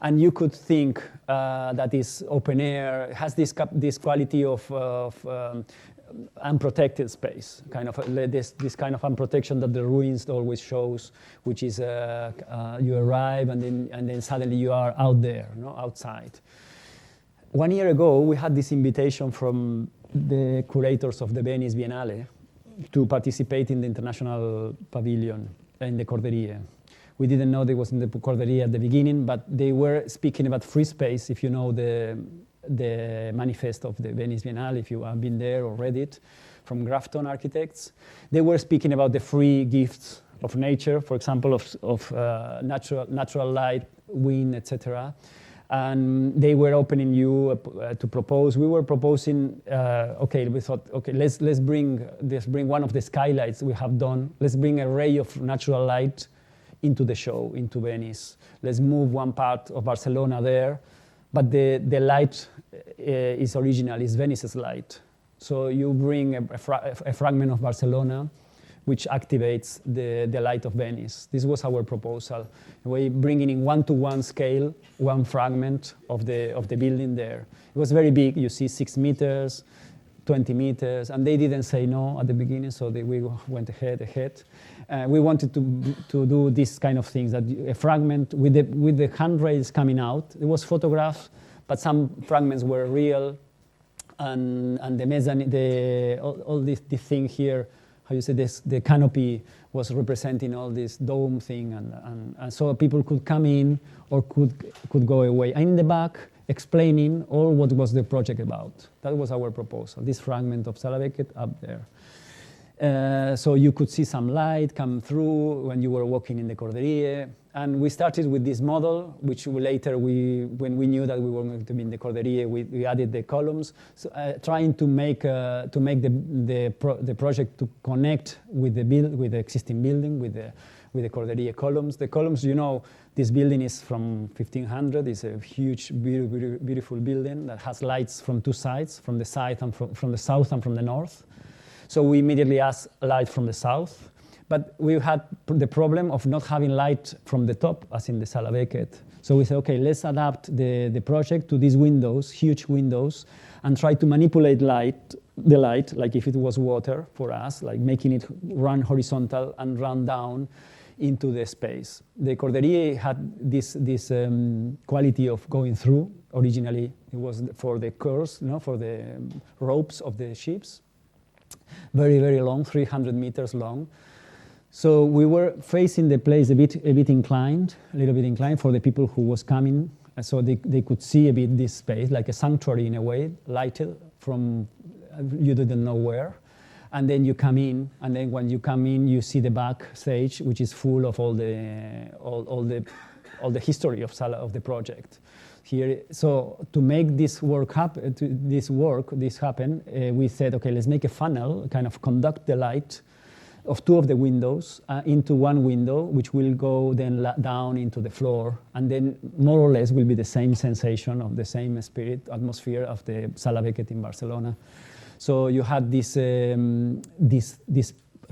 And you could think that is open air, has this quality of unprotected space, kind of this kind of unprotection that the ruins always shows, which is you arrive and then suddenly you are out there, outside. 1 year ago, we had this invitation from the curators of the Venice Biennale to participate in the International Pavilion in the Corderie. We didn't know they was in the Corderie at the beginning, but they were speaking about free space. If you know the manifest of the Venice Biennale, if you have been there or read it, from Grafton Architects, they were speaking about the free gifts of nature, for example, of natural light, wind, etc. And they were opening you to propose. We were proposing, okay, we thought, okay, let's bring one of the skylights we have done. Let's bring a ray of natural light into the show, into Venice. Let's move one part of Barcelona there, but the light is original, is Venice's light. So you bring a fragment of Barcelona, which activates the light of Venice. This was our proposal. We bringing in one-to-one scale, one fragment of the building there. It was very big. You see 6 meters, 20 meters, and they didn't say no at the beginning, so we went ahead. We wanted to do this kind of things, that a fragment with the handrails coming out. It was photographs, but some fragments were real, and the mezzanine, all this thing here, how you say this, the canopy was representing all this dome thing, and so people could come in or could go away. And in the back, explaining all what was the project about. That was our proposal, this fragment of Sala Beckett up there. So you could see some light come through when you were walking in the Corderie. And we started with this model, which later, when we knew that we were going to be in the Corderie, we added the columns, so, trying to make the project to connect with the existing building, with the Corderie columns. The columns, you know, this building is from 1500. It's a huge, beautiful building that has lights from two sides, from the side and from the south and from the north. So we immediately asked light from the south. But we had the problem of not having light from the top, as in the Sala Beckett. So we said, okay, let's adapt the project to these windows, huge windows, and try to manipulate the light, like if it was water for us, like making it run horizontal and run down into the space. The Corderie had this quality of going through. Originally, it was for the curves, for the ropes of the ships. Very, very long, 300 meters long. So we were facing the place a little bit inclined for the people who was coming, so they could see a bit this space, like a sanctuary in a way, lighted from you didn't know where. And then you come in, and then when you come in, you see the back stage, which is full of all the history of Sala, of the project. Here, so to make this happen, we said, okay, let's make a funnel, kind of conduct the light of two of the windows into one window, which will go then down into the floor, and then more or less will be the same sensation of the same atmosphere of the Sala Beckett in Barcelona. So you had this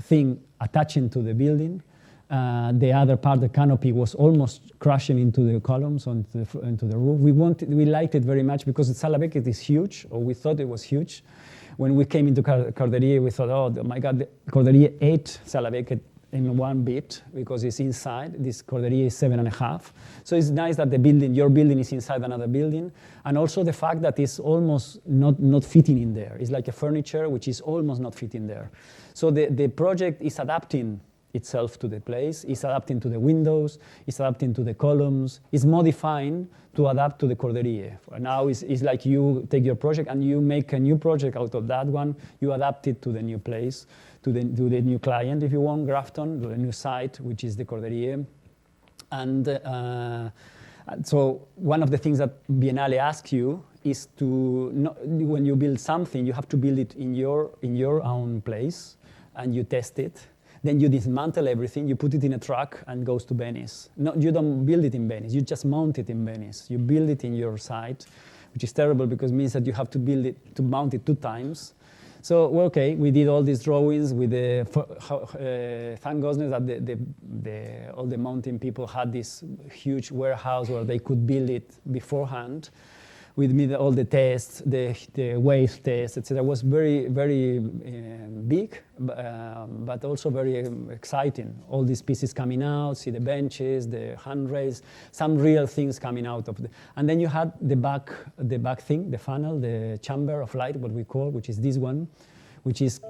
thing attaching to the building. The other part, the canopy, was almost crashing into the columns, into the roof. We liked it very much because the Sala Beckett is huge, or we thought it was huge. When we came into Corderie, we thought, oh my God, the Corderie ate Sala Beckett in one bit because it's inside. This Corderie is 7.5. So it's nice that your building is inside another building. And also the fact that it's almost not fitting in there. It's like a furniture which is almost not fitting there. So the project is adapting itself to the place, it's adapting to the windows, it's adapting to the columns, it's modifying to adapt to the Corderie. Now it's like you take your project and you make a new project out of that one, you adapt it to the new place, to the new client, if you want, Grafton, to the new site, which is the Corderie. And so one of the things that Biennale asks you is when you build something, you have to build it in your own place, and you test it. Then you dismantle everything, you put it in a truck and goes to Venice. No, you don't build it in Venice, you just mount it in Venice. You build it in your site, which is terrible because it means that you have to mount it 2 times. So, well, okay, we did all these drawings with thank goodness that all the mountain people had this huge warehouse where they could build it beforehand. We did all the tests, the wave tests, etc. It was very, very big, but also very exciting. All these pieces coming out, see the benches, the handrails, some real things coming out of and then you had the back thing, the funnel, the chamber of light, what we call, which is this one, which is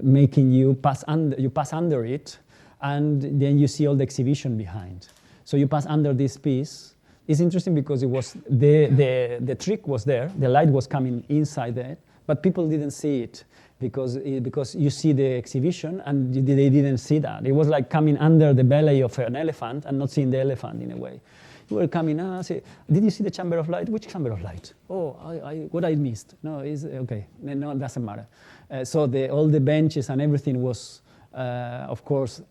making you pass under it, and then you see all the exhibition behind. So you pass under this piece. It's interesting because it was the trick was there, the light was coming inside there, but people didn't see it because you see the exhibition and they didn't see that. It was like coming under the belly of an elephant and not seeing the elephant in a way. You were coming, say, did you see the chamber of light? Which chamber of light? Oh, what I missed? No, okay, no, it doesn't matter. So all the benches and everything was, of course,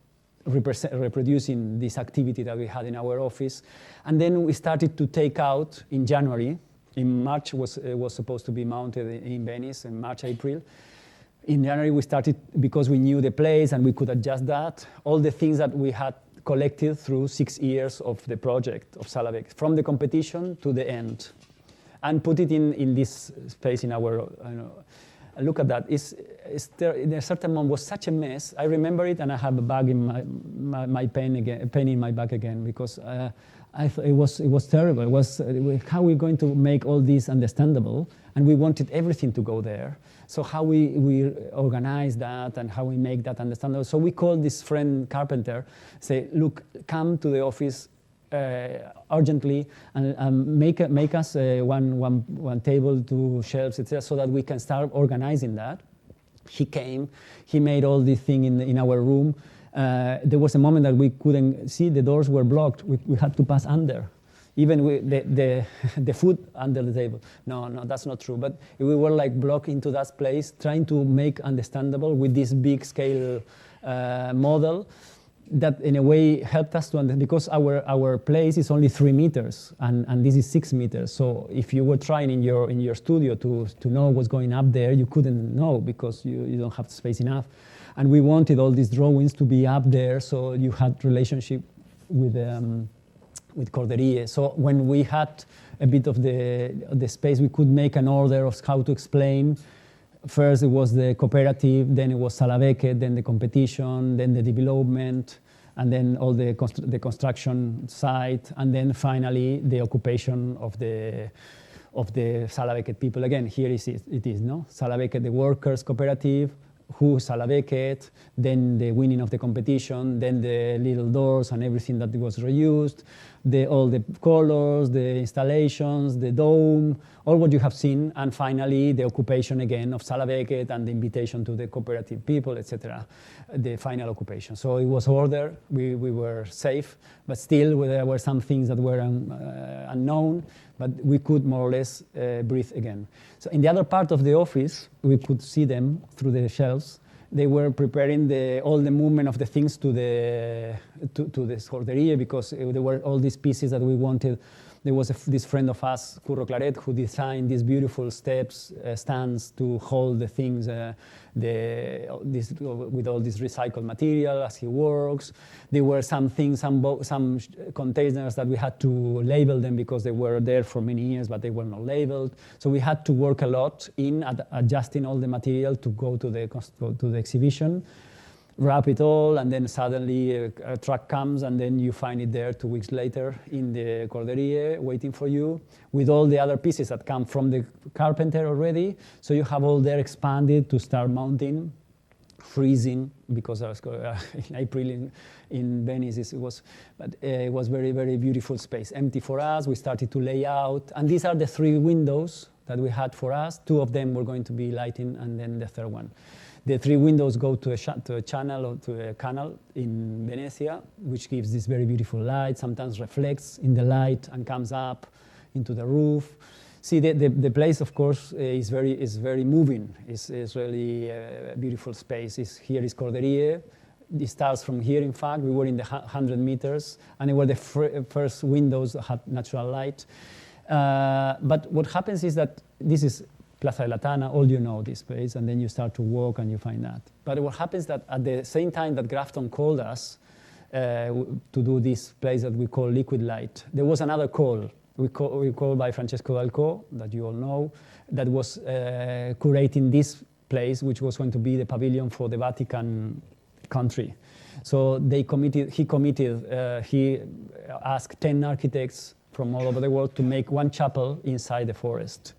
reproducing this activity that we had in our office. And then we started to take out in January. In March was supposed to be mounted in Venice, in March, April. In January we started, because we knew the place and we could adjust that, all the things that we had collected through 6 years of the project of Sala Beckett, from the competition to the end, and put it in this space in our, look at that. In a certain moment was such a mess. I remember it, and I have a bag in my pen in my bag again, because I thought it was terrible. It was how we're going to make all this understandable, and we wanted everything to go there. So how we organize that and how we make that understandable. So we called this friend carpenter, say, look, come to the office urgently and make us one table, 2 shelves, etc., so that we can start organizing that. He came, he made all this thing in our room. There was a moment that we couldn't see, the doors were blocked. We had to pass under. Even the food under the table. No, that's not true. But we were like blocked into that place, trying to make understandable with this big scale model that in a way helped us to understand, because our place is only 3 meters and this is 6 meters. So if you were trying in your studio to know what's going up there, you couldn't know because you don't have space enough. And we wanted all these drawings to be up there, so you had relationship with Corderie. So when we had a bit of the space, we could make an order of how to explain. First it was the cooperative, then it was Sala Beckett, then the competition, then the development, and then all the construction site, and then finally the occupation of the Sala Beckett people. Again, here it is, no? Sala Beckett, the workers' cooperative, who Sala Beckett, then the winning of the competition, then the little doors and everything that was reused, all the colors, the installations, the dome, all what you have seen, and finally the occupation again of Sala Beckett and the invitation to the cooperative people, etc., the final occupation. So it was order, we were safe, but still there were some things that were unknown, but we could more or less breathe again. So in the other part of the office, we could see them through the shelves. They were preparing all the movement of the things to the Corderie, because there were all these pieces that we wanted. There was this friend of us, Curro Claret, who designed these beautiful steps, stands to hold the things with all this recycled material as he works. There were some things, some containers that we had to label them because they were there for many years, but they were not labeled. So we had to work a lot in adjusting all the material to go to the exhibition, wrap it all, and then suddenly a truck comes, and then you find it there 2 weeks later in the Corderie waiting for you with all the other pieces that come from the carpenter already. So you have all there expanded to start mounting, freezing, because in April in Venice it was very, very beautiful space. Empty for us, we started to lay out, and these are the 3 windows that we had for us. 2 of them were going to be lighting, and then the 3rd one. The 3 windows go to a channel or to a canal in Venezia, which gives this very beautiful light, sometimes reflects in the light and comes up into the roof. See, the place, of course, is very moving. It's really a beautiful space. Here is Corderie. It starts from here, in fact. We were in the 100 meters, and it were the first windows that had natural light. But what happens is that this is Plaza de la Tana, all you know this place, and then you start to walk and you find that. But what happens that at the same time that Grafton called us to do this place that we call Liquid Light, there was another call. We called by Francesco Dalcò, that you all know, that was curating this place, which was going to be the pavilion for the Vatican country. So he asked 10 architects from all over the world to make one chapel inside the forest.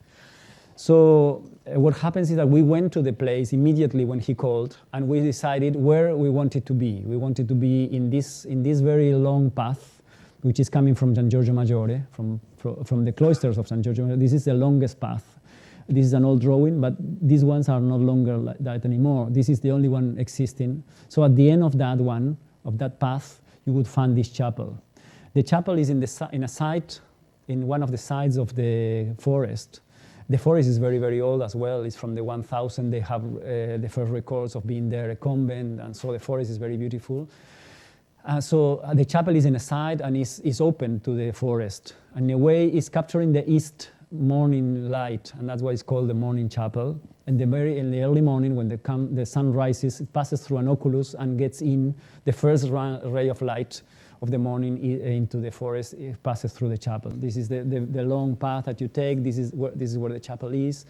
So what happens is that we went to the place immediately when he called, and we decided where we wanted to be. We wanted to be in this very long path, which is coming from San Giorgio Maggiore, from the cloisters of San Giorgio Maggiore. This is the longest path. This is an old drawing, but these ones are no longer like that anymore. This is the only one existing. So at the end of that path, you would find this chapel. The chapel is in a site, in one of the sides of the forest. The forest is very, very old as well. It's from the 1000. They have the first records of being there, a convent, and so the forest is very beautiful. So the chapel is in a side and is open to the forest. And in a way, it's capturing the east morning light, and that's why it's called the morning chapel. And in the early morning, when the sun rises, it passes through an oculus and gets in the first ray of light of the morning into the forest. It passes through the chapel. This is the long path that you take. This is where the chapel is.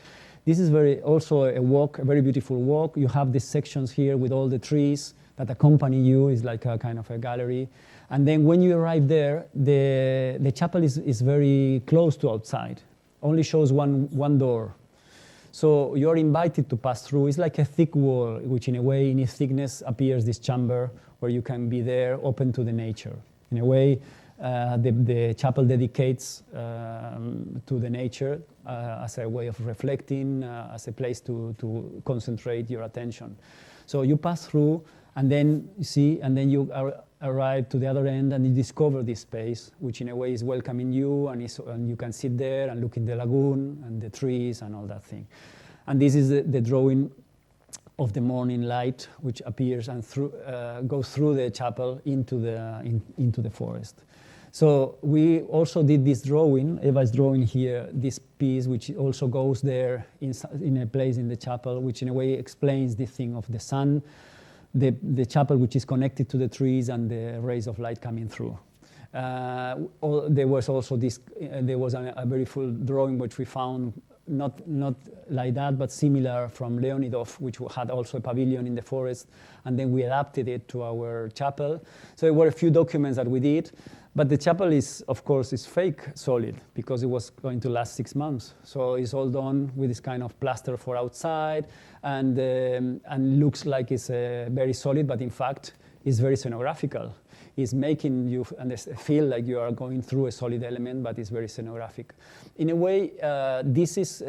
This is also a walk, a very beautiful walk. You have these sections here with all the trees that accompany you. It's like a kind of a gallery. And then when you arrive there, the chapel is very close to outside. Only shows one door. So you're invited to pass through. It's like a thick wall, which in a way, in its thickness, appears this chamber where you can be there, open to the nature. In a way, the chapel dedicates to the nature as a way of reflecting, as a place to concentrate your attention. So you pass through, and then you arrive to the other end, and you discover this space, which in a way is welcoming you, and you can sit there and look in the lagoon and the trees and all that thing. And this is the drawing of the morning light, which appears and goes through the chapel into the forest. So we also did this drawing. Eva is drawing here this piece, which also goes there in a place in the chapel, which in a way explains the thing of the sun, the chapel which is connected to the trees and the rays of light coming through. There was also a very full drawing which we found not like that, but similar from Leonidov, which had also a pavilion in the forest, and then we adapted it to our chapel. So there were a few documents that we did, but the chapel is, of course, is fake solid because it was going to last 6 months. So it's all done with this kind of plaster for outside, and looks like it's very solid, but in fact, it's very scenographical. It's making you feel like you are going through a solid element, but it's very scenographic. In a way, this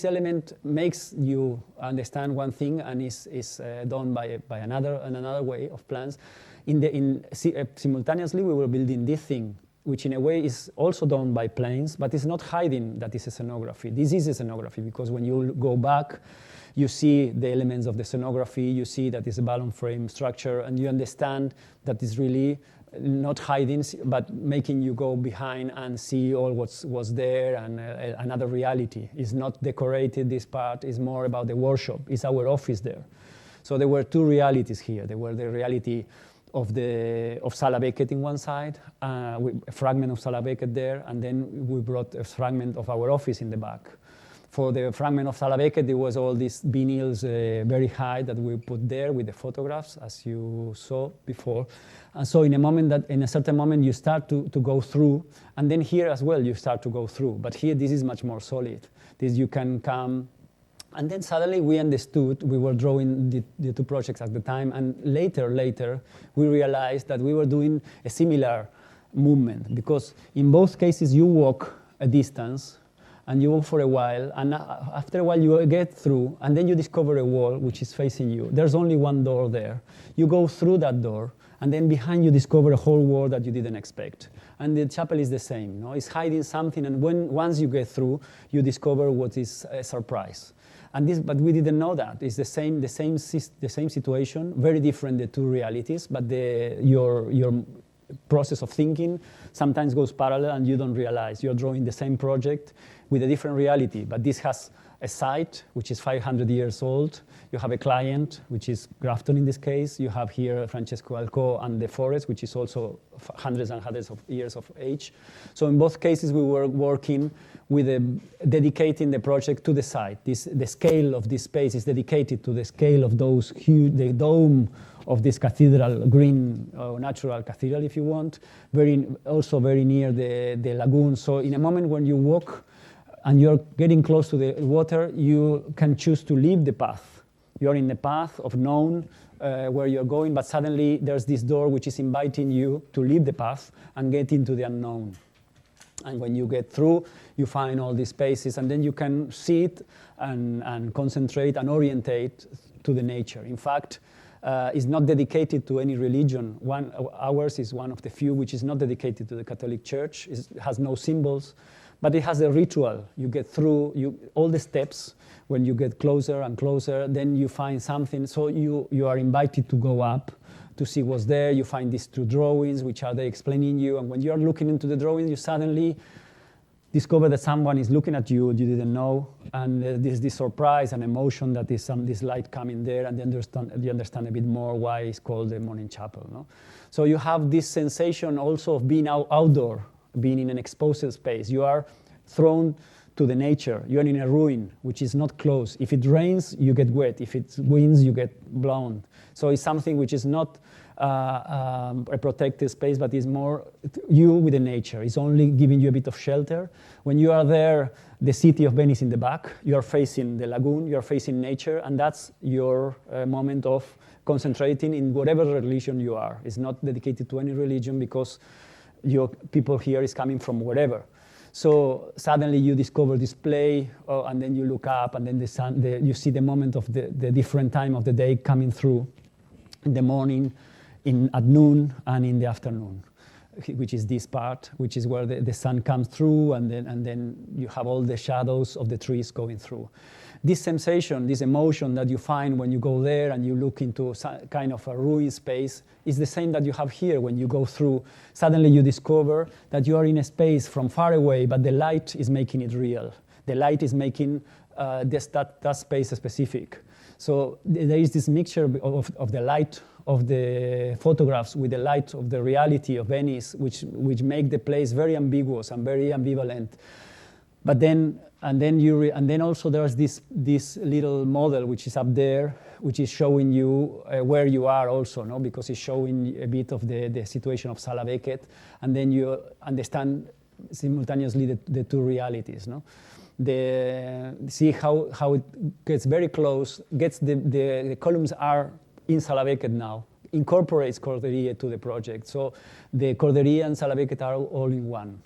element makes you understand one thing, and is done by another way of plans. Simultaneously, we were building this thing, which in a way is also done by planes, but it's not hiding that it's a scenography. This is a scenography because when you go back, you see the elements of the scenography, you see that it's a balloon frame structure, and you understand that it's really not hiding, but making you go behind and see all what's there, and another reality. It's not decorated, this part is more about the workshop. It's our office there. So there were two realities here. There were the reality of Sala Beckett in one side, a fragment of Sala Beckett there, and then we brought a fragment of our office in the back. For the fragment of Sala Beckett, there was all these vinyls very high that we put there with the photographs, as you saw before. And so in a certain moment, you start to go through, and then here as well, you start to go through. But here, this is much more solid. This you can come, and then suddenly we understood, we were drawing the two projects at the time, and later, we realized that we were doing a similar movement, because in both cases, you walk a distance, and you walk for a while, and after a while you get through, and then you discover a wall which is facing you. There's only one door there. You go through that door, and then behind you discover a whole wall that you didn't expect. And the chapel is the same. It's hiding something, and once you get through, you discover what is a surprise. But we didn't know that. It's the same situation, very different, the two realities, but your process of thinking sometimes goes parallel, and you don't realize you're drawing the same project with a different reality. But this has a site which is 500 years old. You have a client, which is Grafton in this case. You have here Francesco Alco and the forest, which is also hundreds and hundreds of years of age. So in both cases, we were working with dedicating the project to the site. The scale of this space is dedicated to the scale of those the dome of this cathedral, green natural cathedral, if you want, also very near the lagoon. So in a moment when you walk and you're getting close to the water, you can choose to leave the path. You're in the path of known where you're going, but suddenly there's this door which is inviting you to leave the path and get into the unknown. And when you get through, you find all these spaces, and then you can sit and concentrate and orientate to the nature. In fact, is not dedicated to any religion. Ours is one of the few which is not dedicated to the Catholic Church. It has no symbols, but it has a ritual. You get through all the steps. When you get closer and closer, then you find something. So you are invited to go up to see what's there. You find these two drawings, which are they explaining you. And when you are looking into the drawings, you suddenly discover that someone is looking at you didn't know. And there's this surprise and emotion that is this light coming there. And then you understand a bit more why it's called the Morning Chapel. No? So you have this sensation also of being outdoor, being in an exposed space. You are thrown to the nature. You are in a ruin, which is not close. If it rains, you get wet. If it winds, you get blown. So it's something which is not a protected space, but is more you with the nature. It's only giving you a bit of shelter. When you are there, the city of Venice in the back, you are facing the lagoon, you are facing nature, and that's your moment of concentrating in whatever religion you are. It's not dedicated to any religion because your people here is coming from wherever. So suddenly you discover this play, and then you look up, and then the sun, you see the moment of the different time of the day coming through in the morning, at noon, and in the afternoon, which is this part, which is where the sun comes through, and then you have all the shadows of the trees going through. This sensation, this emotion that you find when you go there and you look into kind of a ruined space is the same that you have here when you go through. Suddenly you discover that you are in a space from far away, but the light is making it real. The light is making that space specific. So there is this mixture of the light of the photographs with the light of the reality of Venice, which make the place very ambiguous and very ambivalent. But then also there's this little model which is up there, which is showing you where you are also, no? Because it's showing a bit of the situation of Sala Beckett, and then you understand simultaneously the two realities, no? See how it gets very close. The columns are in Sala Beckett now. Incorporates Corderia to the project. So the Corderia and Sala Beckett are all in one.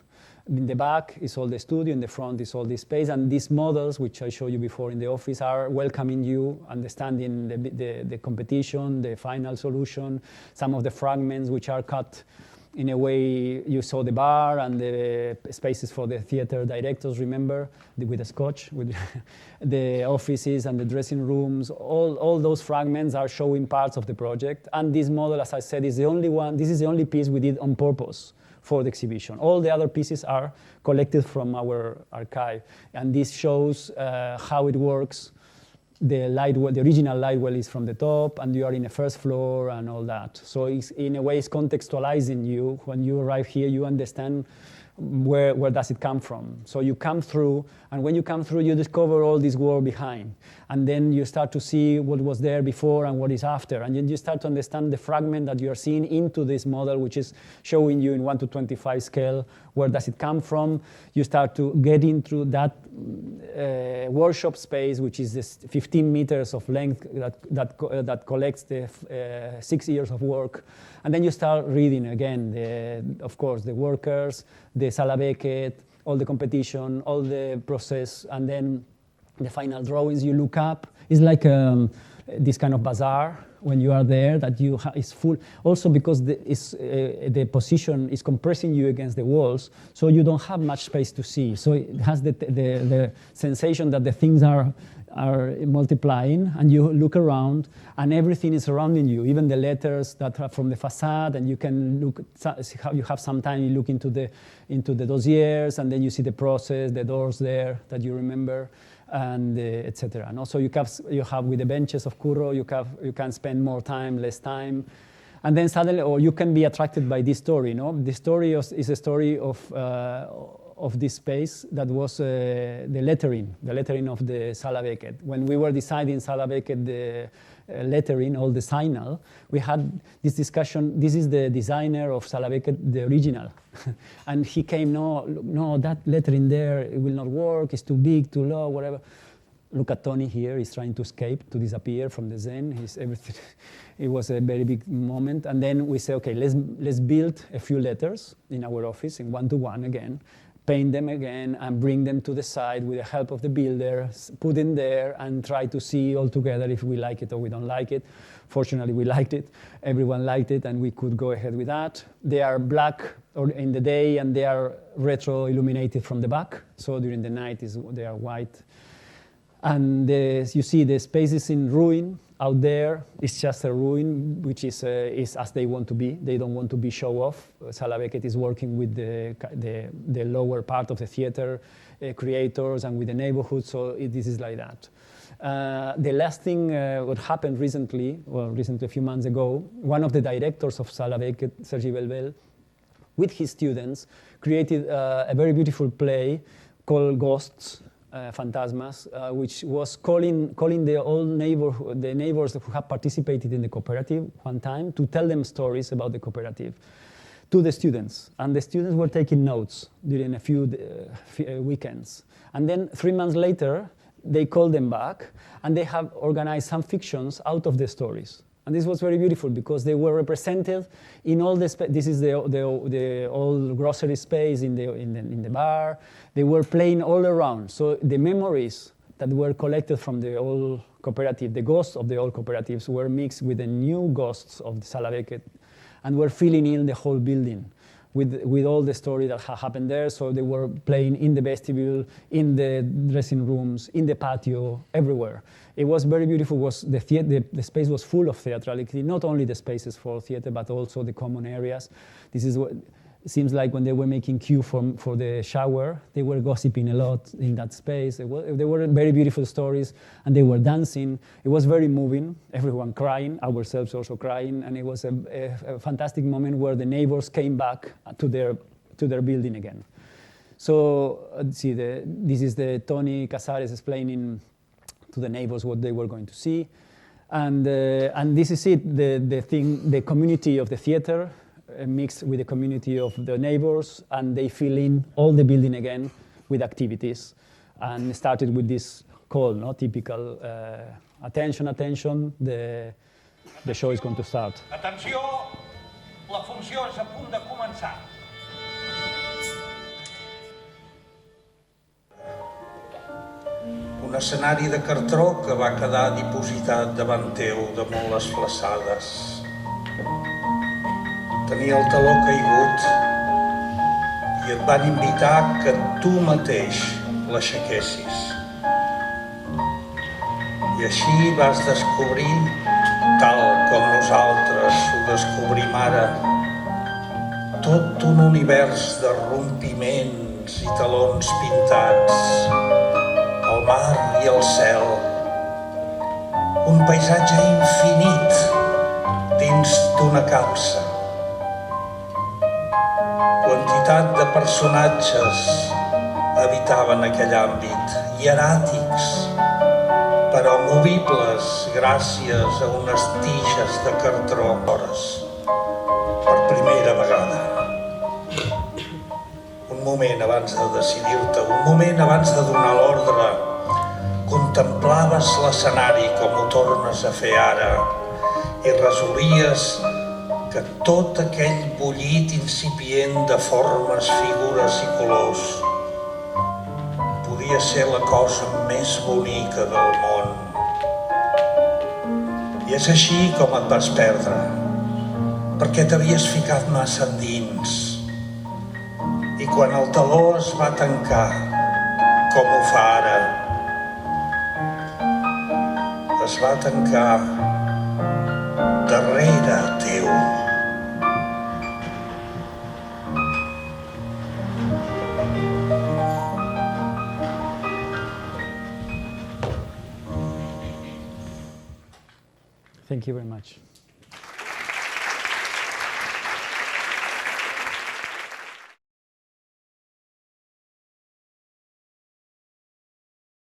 In the back is all the studio, in the front is all this space, and these models, which I showed you before in the office, are welcoming you, understanding the competition, the final solution, some of the fragments which are cut in a way. You saw the bar and the spaces for the theater directors, remember, with the scotch, with the offices and the dressing rooms. All those fragments are showing parts of the project, and this model, as I said, is the only one. This is the only piece we did on purpose for the exhibition. All the other pieces are collected from our archive, and this shows how it works. The original light well is from the top, and you are in the first floor and all that. So it's, in a way, it's contextualizing you. When you arrive here, you understand where does it come from. So you come through, and when you come through, you discover all this world behind. And then you start to see what was there before and what is after. And then you start to understand the fragment that you are seeing into this model, which is showing you in 1 to 25 scale, where does it come from. You start to get into that workshop space, which is this 15 meters of length that collects the 6 years of work. And then you start reading again, of course, the workers, the Sala Beckett, all the competition, all the process, and then the final drawings. You look up. It's like this kind of bazaar when you are there that is full. Also because the position is compressing you against the walls, so you don't have much space to see. So it has the sensation that the things are multiplying, and you look around and everything is surrounding you, even the letters that are from the facade, and you can look, you have some time, you look into the dossiers, and then you see the process, the doors there that you remember, and etc. And also you have with the benches of Curro, you can spend more time, less time, and then suddenly, or you can be attracted by this story. No, the story is a story of this space that was the lettering of the Sala Beckett. When we were deciding Sala Beckett, the lettering, all the signal, we had this discussion. This is the designer of Sala Beckett, the original. And he came, no, that lettering there, it will not work, it's too big, too low, whatever. Look at Tony here, he's trying to escape, to disappear from the Zen. It was a very big moment. And then we say, okay, let's build a few letters in our office, in 1-to-1 again, paint them again, and bring them to the site with the help of the builder, put in there, and try to see all together if we like it or we don't like it. Fortunately, we liked it. Everyone liked it, and we could go ahead with that. They are black in the day, and they are retro illuminated from the back. So during the night, they are white. And you see the spaces in ruin out there. It's just a ruin, which is as they want to be. They don't want to be show off. Sala Beckett is working with the lower part of the theater creators and with the neighborhood, so this is like that. The last thing, what happened recently a few months ago, one of the directors of Sala Beckett, Sergi Belbel, with his students, created a very beautiful play called Ghosts, Fantasmas, which was calling the neighbors who have participated in the cooperative one time to tell them stories about the cooperative to the students. And the students were taking notes during a few weekends. And then 3 months later, they called them back, and they have organized some fictions out of the stories. And this was very beautiful because they were represented in all the this is the old grocery space in the bar. They were playing all around. So the memories that were collected from the old cooperative, the ghosts of the old cooperatives, were mixed with the new ghosts of the Sala Beckett, and were filling in the whole building with all the story that had happened there. So they were playing in the vestibule, in the dressing rooms, in the patio, everywhere. It was very beautiful. The space was full of theatrality, not only the spaces for theater, but also the common areas. This is what it seems like when they were making queue for the shower, they were gossiping a lot in that space. There were very beautiful stories, and they were dancing. It was very moving, everyone crying, ourselves also crying, and it was a fantastic moment where the neighbors came back to their building again. So see, this is the Tony Casares explaining to the neighbors what they were going to see, and this is it, the community of the theater mixed with the community of the neighbors, and they fill in all the building again with activities, and started with this call, no? Typical attention, the show is going to start. Atenció, la funció és a punt de començar. Un escenari de cartró que va quedar dipositat davant teu damunt les flaçades. Tenia el taló caigut i et van invitar que tu mateix l'aixequessis. I així vas descobrir, tal com nosaltres ho descobrim ara, tot un univers de rompiments i talons pintats, el mar i el cel, un paisatge infinit dins d'una capsa. Quantitat de personatges habitaven aquell àmbit, hieràtics, però movibles gràcies a unes tiges de cartró hores, per primera vegada. Un moment abans de decidir-te, un moment abans de donar l'ordre, contemplaves l'escenari com ho tornes a fer ara i resolies que tot aquell bullit incipient de formes, figures i colors podia ser la cosa més bonica del món. I és així com et vas perdre, perquè t'havies ficat massa endins. I quan el taló es va tancar, com ho fa ara, es va tancar darrere teu. Thank you very much.